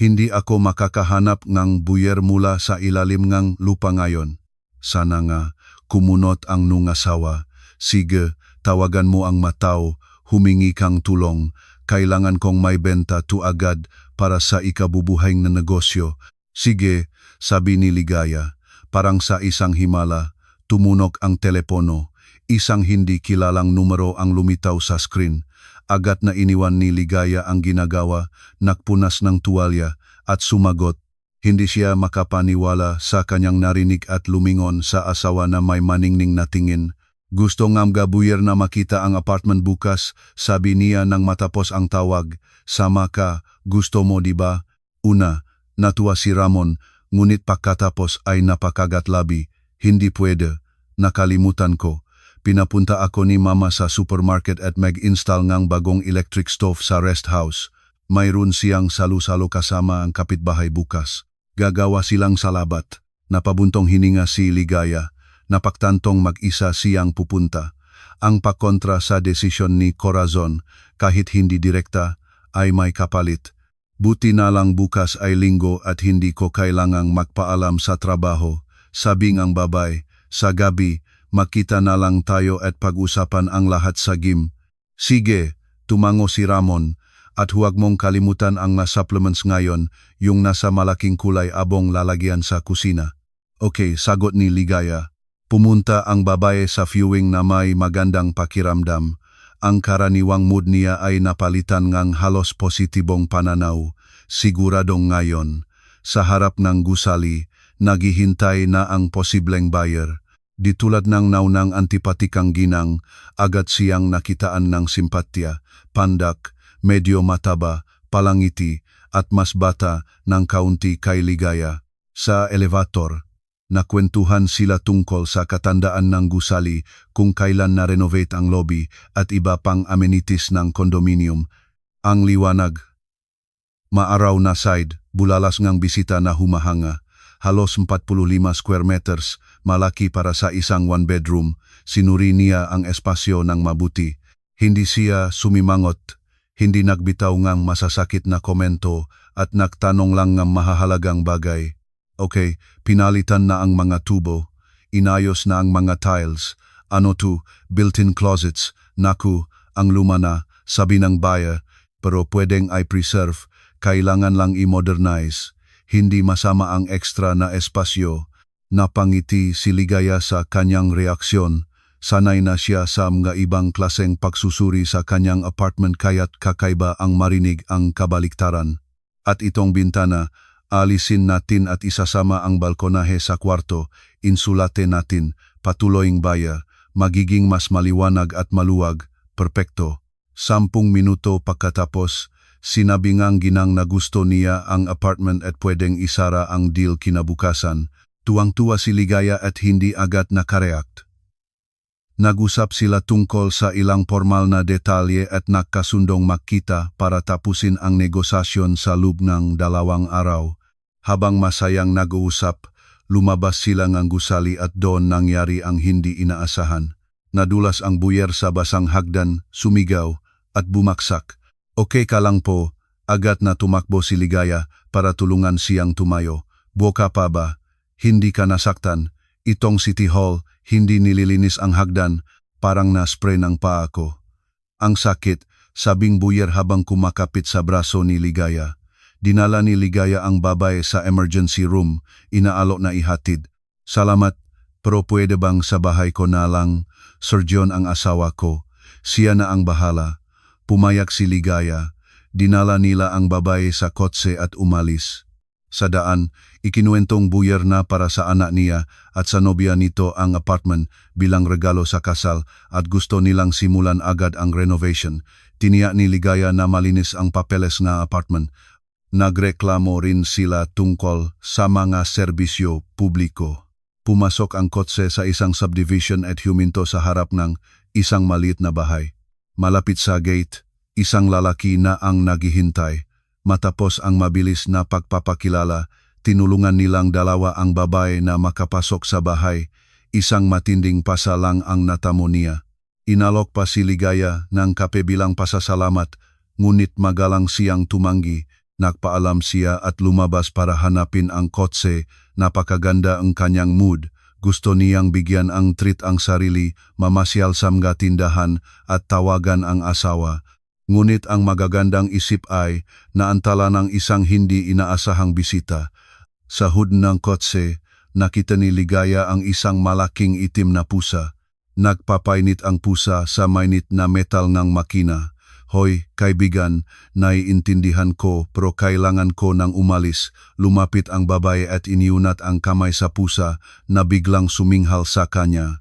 Hindi ako makakahanap ng buyer mula sa ilalim ng lupa ngayon. Sana nga, kumunot ang nungasawa. Sige, tawagan mo ang matao, humingi kang tulong. Kailangan kong may benta tu agad para sa ikabubuhay na negosyo. Sige, sabi ni Ligaya. Parang sa isang himala, tumunog ang telepono. Isang hindi kilalang numero ang lumitaw sa screen. Agad na iniwan ni Ligaya ang ginagawa, nagpunas ng tuwalya at sumagot. Hindi siya makapaniwala sa kanyang narinig at lumingon sa asawa na may maningning na tingin. Gusto ngam gabuyer na makita ang apartment bukas, sabi niya nang matapos ang tawag. Sama ka, gusto mo diba? Una, natuwa si Ramon, ngunit pagkatapos ay napakagatlabi. Hindi pwede, nakalimutan ko. Pinapunta ako ni Mama sa supermarket at mag-install ngang bagong electric stove sa rest house. Mayroon siyang salu-salo kasama ang kapitbahay bukas. Gagawa silang salabat. Napabuntong hininga si Ligaya. Napaktantong mag-isa siyang pupunta. Ang pagkontra sa desisyon ni Corazon, kahit hindi direkta, ay may kapalit. Buti na lang bukas ay linggo at hindi ko kailangang magpaalam sa trabaho. Sabi ng babay, sa gabi, makita na lang tayo at pag-usapan ang lahat sa gym. Sige, tumango si Ramon. At huwag mong kalimutan ang na supplements ngayon, yung nasa malaking kulay abong lalagyan sa kusina. Okay, sagot ni Ligaya. Pumunta ang babae sa viewing na may magandang pakiramdam. Ang karaniwang mood niya ay napalitan ngang halos positibong pananaw. Siguradong ngayon, sa harap ng gusali, naghihintay na ang posibleng buyer. Di tulad ng naunang antipatikang ginang, agad siyang nakitaan ng simpatya, pandak, medyo mataba, palangiti, at mas bata ng kaunti kay Ligaya. Sa elevator, nakwentuhan sila tungkol sa katandaan ng gusali kung kailan na-renovate ang lobby at iba pang amenities ng condominium. Ang liwanag. Maaraw na side, bulalas ngang bisita na humahanga. Halos 45 square meters, malaki para sa isang one-bedroom. Sinuri niya ang espasyo ng mabuti. Hindi siya sumimangot. Hindi nagbitaw ngang masasakit na komento at nagtanong lang ng mahahalagang bagay. Okay, pinalitan na ang mga tubo, inayos na ang mga tiles, ano to, built-in closets, naku, ang luma na, sabi ng buyer, pero pwedeng i-preserve, kailangan lang i-modernize. Hindi masama ang extra na espasyo. Napangiti si Ligaya sa kanyang reaksyon. Sanay na siya sa mga ibang klaseng pagsusuri sa kanyang apartment kaya't kakaiba ang marinig ang kabaliktaran. At itong bintana, alisin natin at isasama ang balkonahe sa kwarto, insulate natin, patuloying baya, magiging mas maliwanag at maluwag, perpekto. 10 minuto pagkatapos, sinabi ngang ginang na gusto niya ang apartment at pwedeng isara ang deal kinabukasan. Tuwang-tuwa si Ligaya at hindi agad nakareact. Nag-usap sila tungkol sa ilang formal na detalye at nakasundong magkita para tapusin ang negosasyon sa loob ng 2 araw. Habang masayang nag-uusap, lumabas sila ng gusali at doon nangyari ang hindi inaasahan. Nadulas ang buyer sa basang hagdan, sumigaw at bumaksak. Okay ka lang po, agad na tumakbo si Ligaya para tulungan siyang tumayo. Boka pa ba? Hindi ka nasaktan. Itong City Hall, hindi nililinis ang hagdan, parang na-spray ng paa ko. Ang sakit, sabing buyer habang kumakapit sa braso ni Ligaya. Dinala ni Ligaya ang babae sa emergency room, inaalok na ihatid. Salamat, pero pwede bang sa bahay ko na lang? Sir John ang asawa ko. Siya na ang bahala. Pumayag si Ligaya. Dinala nila ang babae sa kotse at umalis. Sa daan, ikinuwentong buyer na para sa anak niya at sa nobya nito ang apartment bilang regalo sa kasal at gusto nilang simulan agad ang renovation. Tiniyak ni Ligaya na malinis ang papeles ng apartment. Nagreklamo rin sila tungkol sa mga serbisyo publiko. Pumasok ang kotse sa isang subdivision at huminto sa harap ng isang maliit na bahay. Malapit sa gate, isang lalaki na ang naghihintay. Matapos ang mabilis na pagpapakilala, tinulungan nilang dalawa ang babae na makapasok sa bahay. Isang matinding pasalang ang natamo niya. Inalok pa si Ligaya ng kape bilang pasasalamat, ngunit magalang siyang tumanggi. Nagpaalam siya at lumabas para hanapin ang kotse. Napakaganda ang kanyang mood. Gusto niyang bigyan ang treat ang sarili, mamasyal sa mga tindahan at tawagan ang asawa. Ngunit ang magagandang isip ay naantala ng isang hindi inaasahang bisita. Sa hood ng kotse, nakita ni Ligaya ang isang malaking itim na pusa. Nagpapainit ang pusa sa mainit na metal ng makina. Hoy, kaibigan, naiintindihan ko pero kailangan ko nang umalis. Lumapit ang babae at iniunat ang kamay sa pusa na biglang suminghal sa kanya.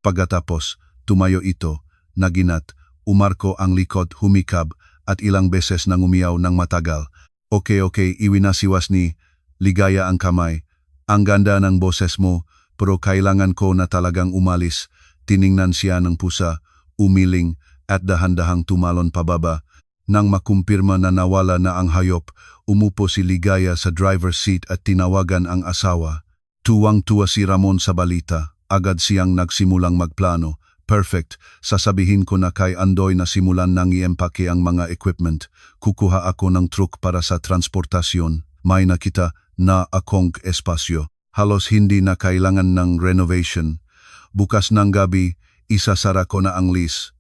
Pagkatapos, tumayo ito, naginat, umarko ang likod, humikab at ilang beses nang umiyaw ng matagal. Okay, iwinasiwas ni Ligaya ang kamay. Ang ganda ng boses mo, pero kailangan ko na talagang umalis. Tiningnan siya ng pusa, umiling, at dahan-dahang tumalon pababa. Nang makumpirma na nawala na ang hayop, umupo si Ligaya sa driver's seat at tinawagan ang asawa. Tuwang-tuwa si Ramon sa balita. Agad siyang nagsimulang magplano. Perfect, sasabihin ko na kay Andoy na simulan nang iempake ang mga equipment. Kukuha ako ng truck para sa transportasyon. May nakita na akong espasyo. Halos hindi na kailangan ng renovation. Bukas ng gabi, isasara ko na ang lease.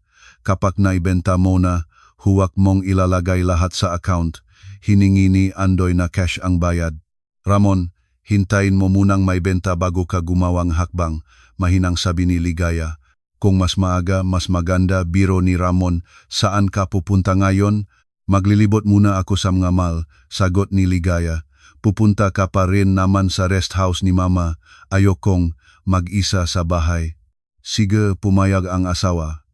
Kapag naibenta mo na, huwag mong ilalagay lahat sa account. Hiningi ni Andoy na cash ang bayad. Ramon, hintayin mo munang may benta bago ka gumawang hakbang, mahinang sabi ni Ligaya. Kung mas maaga, mas maganda, biro ni Ramon. Saan ka pupunta ngayon? Maglilibot muna ako sa mga mall, sagot ni Ligaya. Pupunta ka pa rin naman sa rest house ni Mama. Ayokong mag-isa sa bahay. Sige, pumayag ang asawa.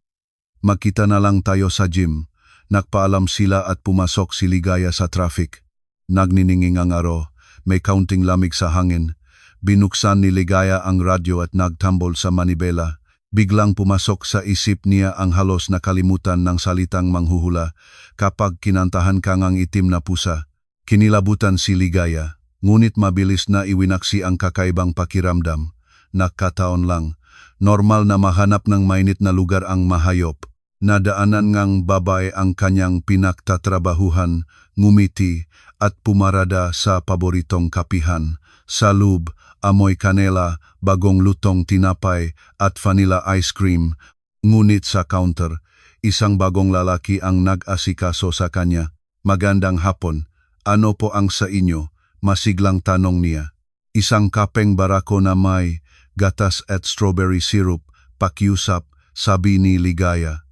Magkita na lang tayo sa gym. Nagpaalam sila at pumasok si Ligaya sa traffic. Nagnininging ang araw, may kaunting lamig sa hangin. Binuksan ni Ligaya ang radyo at nagtambol sa manibela. Biglang pumasok sa isip niya ang halos nakalimutan ng salitang manghuhula kapag kinantahan kang ang itim na pusa. Kinilabutan si Ligaya, ngunit mabilis na iwinaksi ang kakaibang pakiramdam. Nakataon lang, normal na mahanap ng mainit na lugar ang mahayop. Nadaanan ngang babae ang kanyang pinagtatrabahuhan, ngumiti at pumarada sa paboritong kapihan. Sa loob, amoy kanela, bagong lutong tinapay at vanilla ice cream. Ngunit sa counter, isang bagong lalaki ang nag-asikaso sa kanya. Magandang hapon, ano po ang sa inyo? Masiglang tanong niya. Isang kapeng barako na may gatas at strawberry syrup, pakiusap, sabi ni Ligaya.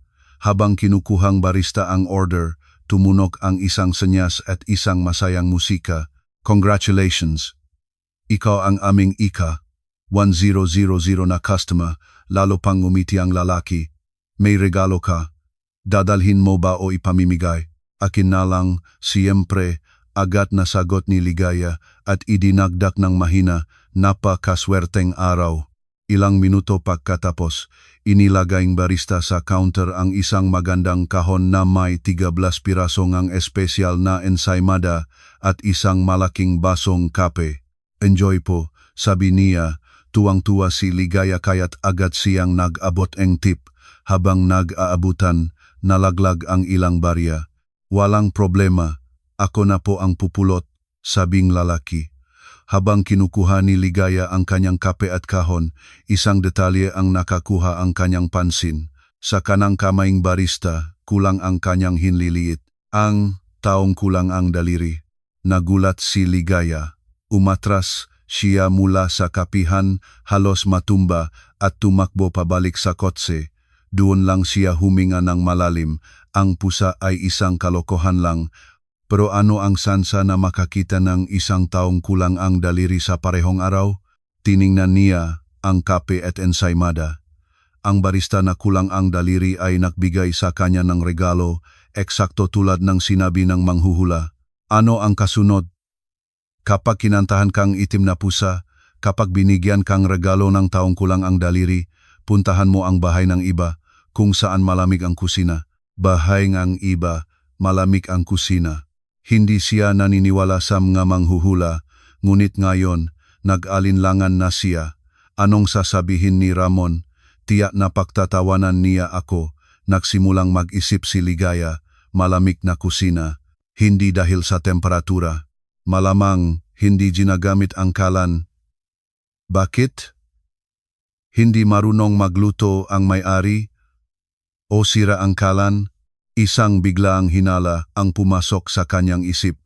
Habang kinukuhang barista ang order, tumunok ang isang senyas at isang masayang musika. Congratulations! Ikaw ang aming ika. 1000 na customer, lalo pang ngumiti ang lalaki. May regalo ka. Dadalhin mo ba o ipamimigay? Akin na lang, siyempre, agad na sagot ni Ligaya at idinagdak ng mahina, napakaswerteng araw. Ilang minuto pagkatapos, inilagayng barista sa counter ang isang magandang kahon na may 13 pirasong ang espesyal na ensaymada at isang malaking basong kape. Enjoy po, sabi niya. Tuwang-tuwa si Ligaya kaya't agad siyang nag-abot ang tip. Habang nag-aabutan, nalaglag ang ilang barya. Walang problema, ako na po ang pupulot, sabing lalaki. Habang kinukuha ni Ligaya ang kanyang kape at kahon, isang detalye ang nakakuha ang kanyang pansin. Sa kanang kamaing barista, kulang ang kanyang hinliliit. Ang taong kulang ang daliri. Nagulat si Ligaya. Umatras siya mula sa kapihan, halos matumba at tumakbo pabalik sa kotse. Doon lang siya huminga ng malalim. Ang pusa ay isang kalokohan lang. Pero ano ang sansa na makakita ng isang taong kulang ang daliri sa parehong araw? Tiningnan niya ang kape at ensaymada. Ang barista na kulang ang daliri ay nagbigay sa kanya ng regalo, eksakto tulad ng sinabi ng manghuhula. Ano ang kasunod? Kapag kinantahan kang itim na pusa, kapag binigyan kang regalo ng taong kulang ang daliri, puntahan mo ang bahay ng iba kung saan malamig ang kusina. Bahay ng iba, malamig ang kusina. Hindi siya naniniwala sa mga manghuhula, ngunit ngayon, nag-alinlangan na siya. Anong sasabihin ni Ramon? Tiyak na pagtatawanan niya ako. Nagsimulang mag-isip si Ligaya, malamig na kusina. Hindi dahil sa temperatura. Malamang hindi ginagamit ang kalan. Bakit? Hindi marunong magluto ang may-ari o sira ang kalan? Isang biglaang hinala ang pumasok sa kanyang isip.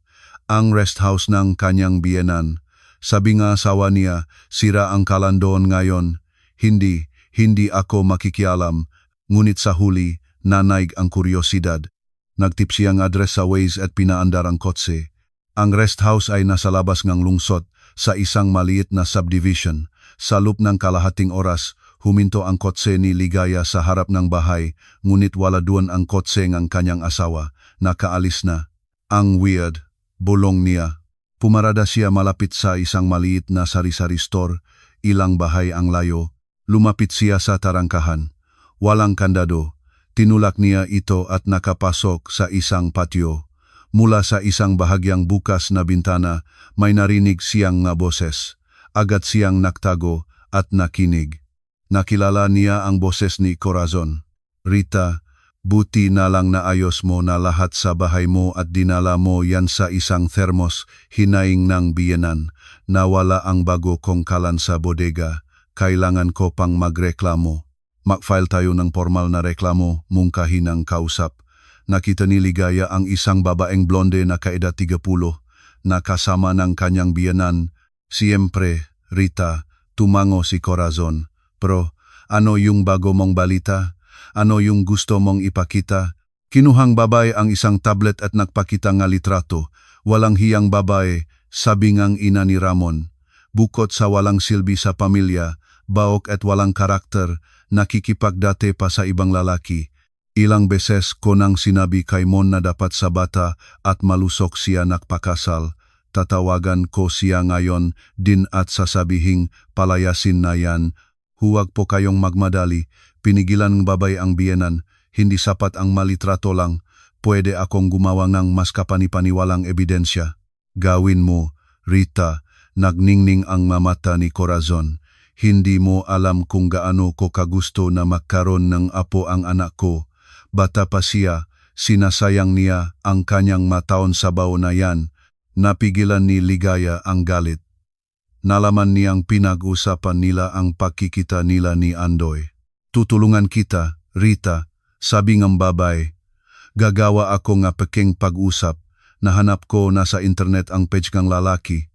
Ang rest house ng kanyang biyenan. Sabi nga asawa niya, sira ang kalan doon ngayon. Hindi ako makikialam. Ngunit sa huli, nanaig ang kuryosidad. Nagtip siyang address sa Waze at pinaandar ang kotse. Ang rest house ay nasa labas ng lungsod sa isang maliit na subdivision. Sa loob ng kalahating oras, huminto ang kotse ni Ligaya sa harap ng bahay, ngunit wala doon ang kotse ng kanyang asawa. Nakaalis na. Ang weird, bulong niya. Pumarada siya malapit sa isang maliit na sari-sari store, ilang bahay ang layo. Lumapit siya sa tarangkahan. Walang kandado. Tinulak niya ito at nakapasok sa isang patio. Mula sa isang bahagyang bukas na bintana, may narinig siyang nga boses. Agad siyang naktago at nakinig. Nakilala niya ang boses ni Corazon. Rita, buti na lang naayos mo na lahat sa bahay mo at dinala mo yan sa isang thermos, hinaing ng biyenan. Nawala ang bago kong kalan sa bodega. Kailangan ko pang magreklamo. Mag-file tayo ng formal na reklamo, mungkahi ng kausap. Nakita ni Ligaya ang isang babaeng blonde na kaedad 30, na kasama ng kanyang biyenan. Siyempre, Rita, tumango si Corazon. Pero, ano yung bago mong balita? Ano yung gusto mong ipakita? Kinuhang babae ang isang tablet at nagpakita nga litrato. Walang hiyang babae, sabi ngang ina ni Ramon. Bukod sa walang silbi sa pamilya, baok at walang karakter, nakikipagdate pa sa ibang lalaki. Ilang beses ko nang sinabi kay Mon na dapat sa bata at malusok siya nakpakasal. Tatawagan ko siya ngayon din at sasabihing palayasin na yan. Huwag po kayong magmadali, pinigilan ng babay ang biyenan, hindi sapat ang malitrato lang, pwede akong gumawa ng mas kapanipaniwalang ebidensya. Gawin mo, Rita, nagningning ang mamata ni Corazon. Hindi mo alam kung gaano ko kagusto na magkaroon ng apo ang anak ko. Bata pa siya, sinasayang niya ang kanyang mataon sabaw na yan. Napigilan ni Ligaya ang galit. Nalaman niyang pinag-usapan nila ang pagkikita nila ni Andoy. Tutulungan kita, Rita, sabi ng babae. Gagawa ako nga peking pag-usap. Nahanap ko na sa internet ang page ng lalaki.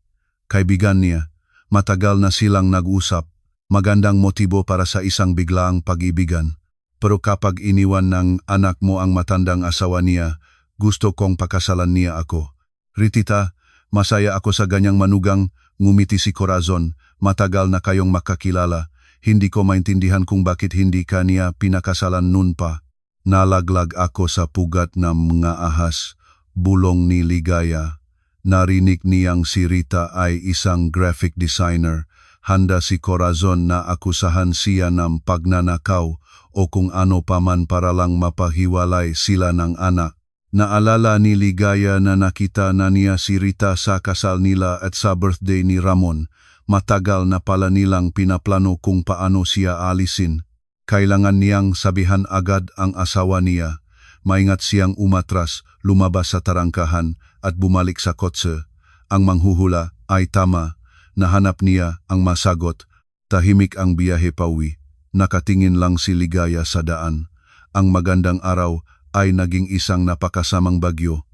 Kaibigan niya, matagal na silang nag-usap. Magandang motibo para sa isang biglaang pag-ibigan. Pero kapag iniwan ng anak mo ang matandang asawa niya, gusto kong pakasalan niya ako. Ritita, masaya ako sa ganyang manugang, ngumiti si Corazon. Matagal na kayong makakilala. Hindi ko maintindihan kung bakit hindi ka niya pinakasalan nun pa. Nalaglag ako sa pugat ng mga ahas, bulong ni Ligaya. Narinig niyang si Rita ay isang graphic designer. Handa si Corazon na akusahan siya ng pagnanakaw o kung ano paman para lang mapahiwalay sila ng anak. Naalala ni Ligaya na nakita na niya si Rita sa kasal nila at sa birthday ni Ramon. Matagal na pala nilang pinaplano kung paano siya alisin. Kailangan niyang sabihan agad ang asawa niya. Maingat siyang umatras, lumabas sa tarangkahan at bumalik sa kotse. Ang manghuhula ay tama. Nahanap niya ang masagot. Tahimik ang biyahe pauwi. Nakatingin lang si Ligaya sa daan. Ang magandang araw ay naging isang napakasamang bagyo.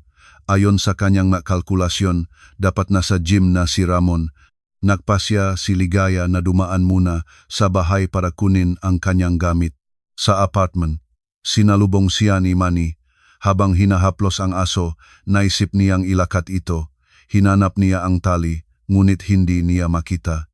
Ayon sa kanyang kalkulasyon, dapat nasa gym na si Ramon. Nagpasya si Ligaya na dumaan muna sa bahay para kunin ang kanyang gamit. Sa apartment, sinalubong siya ni Manny. Habang hinahaplos ang aso, naisip niyang ilakat ito. Hinanap niya ang tali, ngunit hindi niya makita.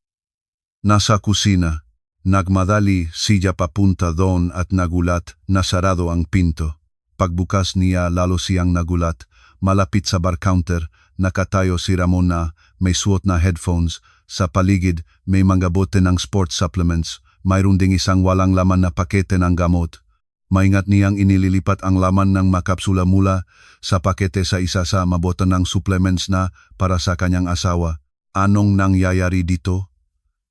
Nasa kusina, nagmadali siya papunta doon at nagulat na sarado ang pinto. Pagbukas niya lalo siyang nagulat. Malapit sa bar counter, nakatayo si Ramon na may suot na headphones. Sa paligid, may mga bote ng sports supplements. Mayroon ding isang walang laman na pakete ng gamot. Maingat niyang inililipat ang laman ng makapsula mula sa pakete sa isa sa mabota ng supplements na para sa kanyang asawa. Anong nangyayari dito?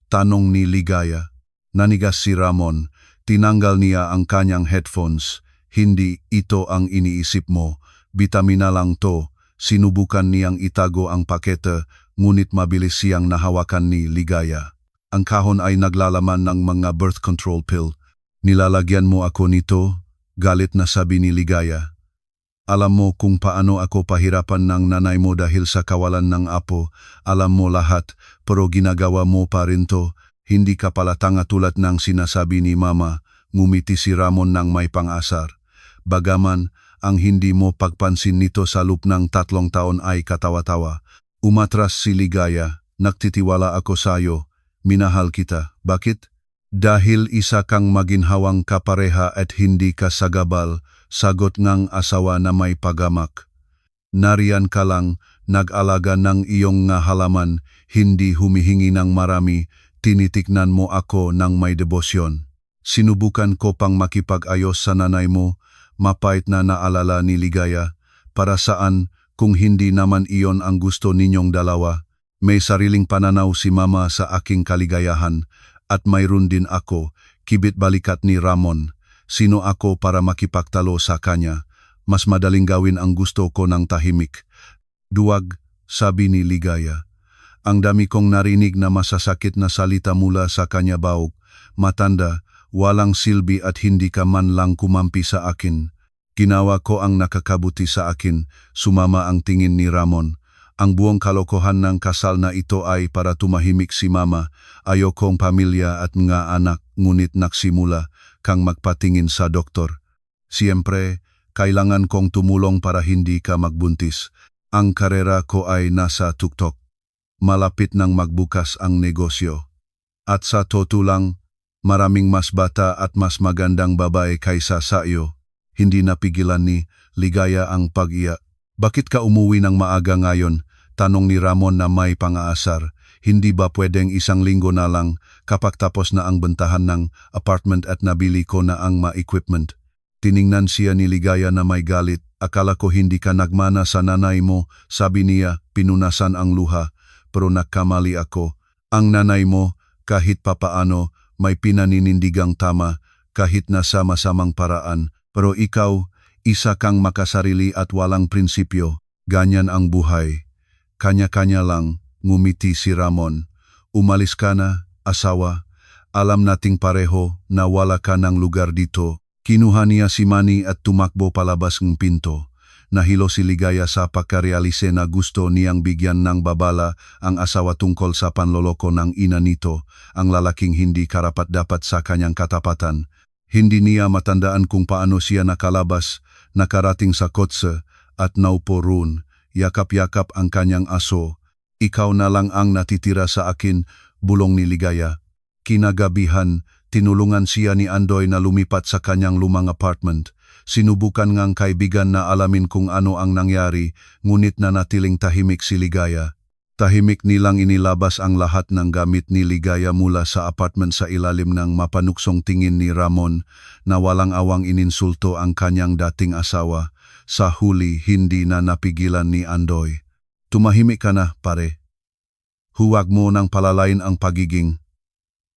Tanong ni Ligaya. Nanigas si Ramon. Tinanggal niya ang kanyang headphones. Hindi ito ang iniisip mo. Bitamina lang to. Sinubukan niyang itago ang pakete, ngunit mabilis siyang nahawakan ni Ligaya. Ang kahon ay naglalaman ng mga birth control pill. Nilalagyan mo ako nito, galit na sabi ni Ligaya. Alam mo kung paano ako pahirapan ng nanay mo dahil sa kawalan ng apo. Alam mo lahat, pero ginagawa mo pa rin to. Hindi ka pala tanga tulad ng sinasabi ni Mama. Ngumiti si Ramon ng may pang-asar. Bagaman, ang hindi mo pagpansin nito sa loob ng 3 taon ay katawa-tawa. Umatras si Ligaya. Nagtitiwala ako sayo. Minahal kita. Bakit? Dahil isa kang maginhawang kapareha at hindi ka sagabal, sagot ng asawa na may pagamak. Nariyan ka lang, nag-alaga ng iyong nga halaman, hindi humihingi ng marami, tinitignan mo ako ng may debosyon. Sinubukan ko pang makipag-ayos sa nanay mo, mapait na naalala ni Ligaya. Para saan, kung hindi naman iyon ang gusto ninyong dalawa? May sariling pananaw si Mama sa aking kaligayahan at mayroon din ako, kibit balikat ni Ramon. Sino ako para makipagtalo sa kanya? Mas madaling gawin ang gusto ko ng tahimik. Duwag, sabi ni Ligaya. Ang dami kong narinig na masasakit na salita mula sa kanya baog. Matanda, walang silbi at hindi ka man lang kumampi sa akin. Ginawa ko ang nakakabuti sa akin, sumama ang tingin ni Ramon. Ang buong kalokohan ng kasal na ito ay para tumahimik si Mama. Ayokong pamilya at mga anak, ngunit nagsimula kang magpatingin sa doktor. Siyempre, kailangan kong tumulong para hindi ka magbuntis. Ang karera ko ay nasa tuktok. Malapit nang magbukas ang negosyo. At sa totoo lang, maraming mas bata at mas magandang babae kaysa sa iyo. Hindi napigilan ni Ligaya ang pag-iyak. Bakit ka umuwi ng maaga ngayon? Tanong ni Ramon na may pang-aasar. Hindi ba pwedeng 1 linggo na lang kapag tapos na ang bentahan ng apartment at nabili ko na ang ma-equipment? Tiningnan siya ni Ligaya na may galit. Akala ko hindi ka nagmana sa nanay mo, sabi niya, pinunasan ang luha. Pero nagkamali ako. Ang nanay mo, kahit papaano, may pinaninindigang tama, kahit na sa masamang paraan. Pero ikaw, isa kang makasarili at walang prinsipyo. Ganyan ang buhay. Kanya-kanya lang, ngumiti si Ramon. Umalis ka na, asawa. Alam nating pareho na wala ka ng lugar dito. Kinuha niya si Manny at tumakbo palabas ng pinto. Nahilo si Ligaya sa pagkarealise na gusto niyang bigyan ng babala ang asawa tungkol sa panloloko ng ina nito, ang lalaking hindi karapat-dapat sa kanyang katapatan. Hindi niya matandaan kung paano siya nakalabas, nakarating sa kotse at naupo roon, yakap-yakap ang kanyang aso. Ikaw na lang ang natitira sa akin, bulong ni Ligaya. Kinagabihan, tinulungan siya ni Andoy na lumipat sa kanyang lumang apartment. Sinubukan ngang kaibigan na alamin kung ano ang nangyari, ngunit nanatiling tahimik si Ligaya. Tahimik nilang inilabas ang lahat ng gamit ni Ligaya mula sa apartment sa ilalim ng mapanuksong tingin ni Ramon na walang awang ininsulto ang kanyang dating asawa. Sa huli, hindi na napigilan ni Andoy. Tumahimik ka na, pare. Huwag mo nang palalain ang pagiging.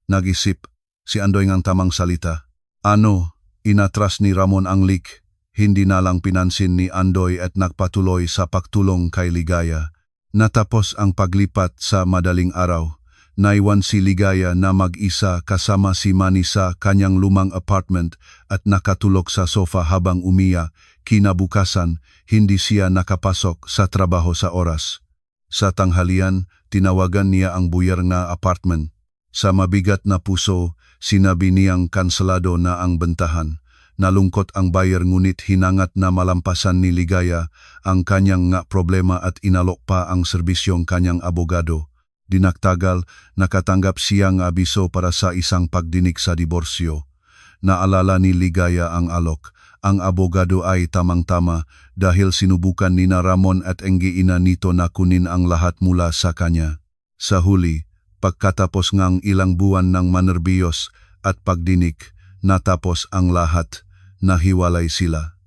Nag-isip si Andoy ngang tamang salita. Ano, inatras ni Ramon ang leak. Hindi na lang pinansin ni Andoy at nagpatuloy sa pagtulong kay Ligaya. Natapos ang paglipat sa madaling araw. Naiwan si Ligaya na mag-isa kasama si Manny sa kanyang lumang apartment at nakatulog sa sofa habang umiyak. Kinabukasan, hindi siya nakapasok sa trabaho sa oras. Sa tanghalian, tinawagan niya ang buyer na apartment. Sa mabigat na puso, sinabi niyang kanselado na ang bentahan. Nalungkot ang buyer ngunit hinangat na malampasan ni Ligaya ang kanyang nga problema at inalok pa ang serbisyong kanyang abogado. Dinaktagal, nakatanggap siyang abiso para sa isang pagdinig sa diborsyo. Naalala ni Ligaya ang alok. Ang abogado ay tamang-tama dahil sinubukan ni Ramon at enggiina nito na kunin ang lahat mula sa kanya. Sa huli, pagkatapos ngang ilang buwan ng manerbiyos at pagdinig, natapos ang lahat. Nahiwalay sila.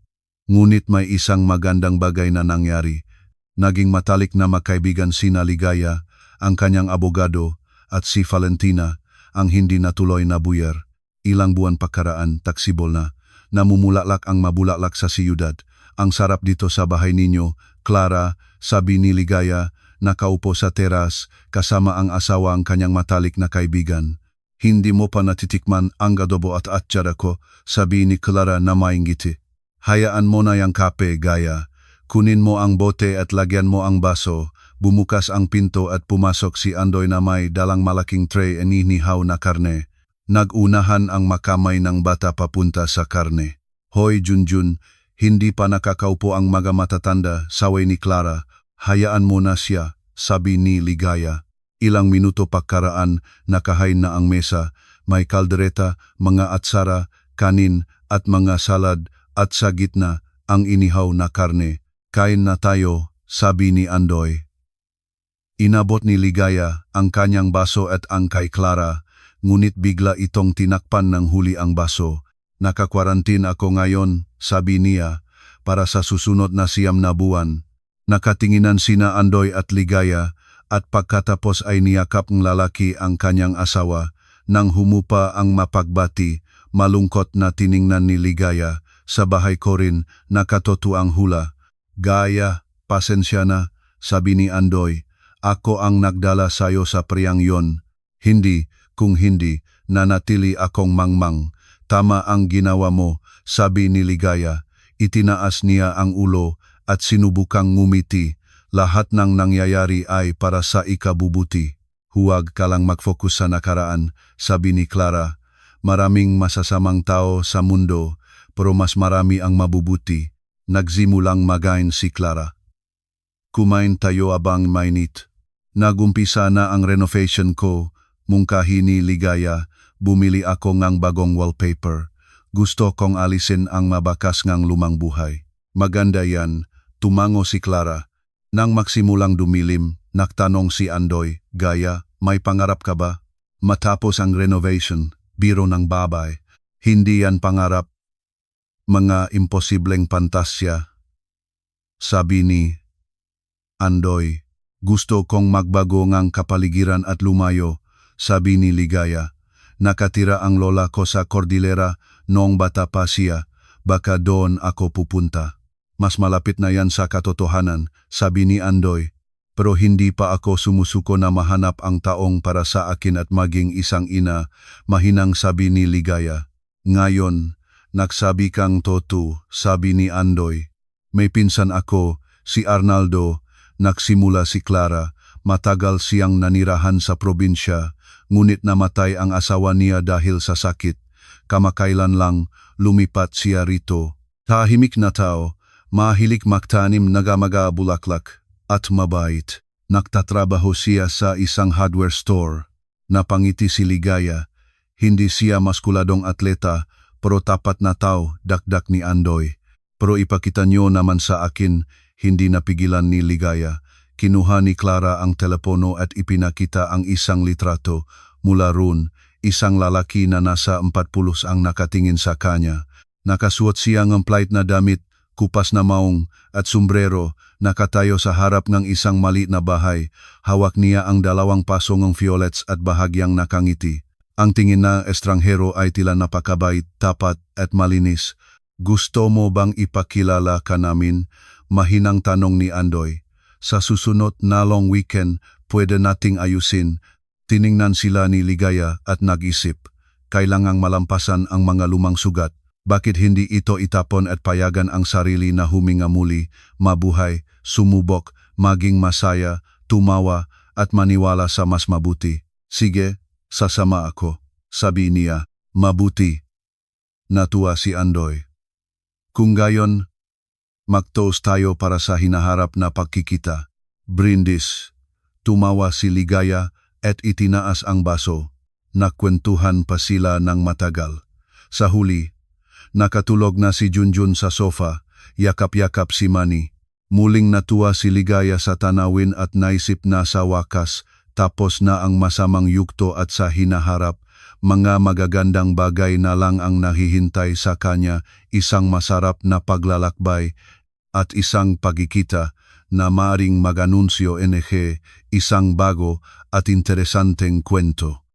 Ngunit may isang magandang bagay na nangyari. Naging matalik na magkaibigan sina Ligaya, ang kanyang abogado, at si Valentina, ang hindi natuloy na buyer. Ilang buwan pagkaraan, taksibol na. Namumulaklak ang mabulaklak sa siyudad. Ang sarap dito sa bahay ninyo, Clara, sabi ni Ligaya, nakaupo sa teras kasama ang asawa ang kanyang matalik na kaibigan. Hindi mo pa natitikman ang adobo at atsara ko, sabi ni Clara na maingiti. Hayaan mo na yang kape, Gaya. Kunin mo ang bote at lagyan mo ang baso. Bumukas ang pinto at pumasok si Andoy na may dalang malaking tray e inihaw na karne. Nagunahan ang makamay ng bata papunta sa karne. Hoy Junjun, hindi pa nakakaupo ang mga matatanda, saway ni Clara. Hayaan mo na siya, sabi ni Ligaya. Ilang minuto pagkaraan, nakahain na ang mesa. May kaldereta, mga atsara, kanin at mga salad at sa gitna ang inihaw na karne. Kain na tayo, sabi ni Andoy. Inabot ni Ligaya ang kanyang baso at ang kay Clara. Ngunit bigla itong tinakpan ng huli ang baso. Nakakwarantin ako ngayon, sabi niya, para sa susunod na 9 na buwan. Nakatinginan sina Andoy at Ligaya at pagkatapos ay niyakap ng lalaki ang kanyang asawa. Nang humupa ang mapagbati, malungkot na tiningnan ni Ligaya, sa bahay ko rin nakatotoang hula. Gaya, pasensya na, sabi ni Andoy, ako ang nagdala sayo sa priyang yon. Hindi, kung hindi, nanatili akong mangmang. Tama ang ginawa mo, sabi ni Ligaya. Itinaas niya ang ulo at sinubukang ngumiti. Lahat ng nangyayari ay para sa ikabubuti. Huwag ka lang mag-focus sa nakaraan, sabi ni Clara. Maraming masasamang tao sa mundo, pero mas marami ang mabubuti. Nagsimulang magain si Clara. Kumain tayo abang mainit. Nagumpisa na ang renovation ko. Mungkahi ni Ligaya, bumili ako ng bagong wallpaper. Gusto kong alisin ang mabakas ng lumang buhay. Maganda yan, tumango si Clara. Nang magsimulang dumilim, nagtanong si Andoy, Gaya, may pangarap ka ba? Matapos ang renovation, biro ng babay. Hindi yan pangarap. Mga imposibleng pantasya. Sabi ni Andoy, gusto kong magbago ng kapaligiran at lumayo. Sabi ni Ligaya, nakatira ang lola ko sa Cordillera noong bata pa siya, baka doon ako pupunta. Mas malapit na yan sa katotohanan, sabi ni Andoy, pero hindi pa ako sumusuko na mahanap ang taong para sa akin at maging isang ina, mahinang sabi ni Ligaya. Ngayon, nagsabi kang totoo, sabi ni Andoy. May pinsan ako, si Arnaldo, nagsimula si Clara, matagal siyang nanirahan sa probinsya, ngunit namatay ang asawa niya dahil sa sakit. Kamakailan lang, lumipat siya rito. Tahimik na tao, mahilig magtanim nagamaga bulaklak, at mabait. Nagtatrabaho siya sa isang hardware store. Napangiti si Ligaya. Hindi siya maskuladong atleta, pero tapat na tao, dakdak ni Andoy. Pero ipakita niyo naman sa akin, hindi napigilan ni Ligaya. Kinuha ni Clara ang telepono at ipinakita ang isang litrato. Mula roon, isang lalaki na nasa 40 ang nakatingin sa kanya. Nakasuot siya ng plight na damit, kupas na maong at sombrero, nakatayo sa harap ng isang maliit na bahay. Hawak niya ang 2 pasong ng violets at bahagyang nakangiti. Ang tingin na estranghero ay tila napakabait, tapat at malinis. Gusto mo bang ipakilala ka namin? Mahinang tanong ni Andoy. Sa susunod na long weekend, pwede nating ayusin. Tiningnan sila ni Ligaya at nag-isip. Kailangang malampasan ang mga lumang sugat. Bakit hindi ito itapon at payagan ang sarili na huminga muli, mabuhay, sumubok, maging masaya, tumawa at maniwala sa mas mabuti? Sige, sasama ako, sabi niya. Mabuti. Natuwa si Andoy. Kung gayon, mag-toast tayo para sa hinaharap na pagkikita. Brindis. Tumawa si Ligaya at itinaas ang baso. Nakwentuhan pa sila ng matagal. Sa huli, nakatulog na si Junjun sa sofa, yakap-yakap si Manny. Muling natuwa si Ligaya sa tanawin at naisip na sa wakas, tapos na ang masamang yugto at sa hinaharap, mga magagandang bagay na lang ang nahihintay sa kanya, isang masarap na paglalakbay at isang pagkikita na maaring mag-anunsyo isang bago at interesanteng kwento.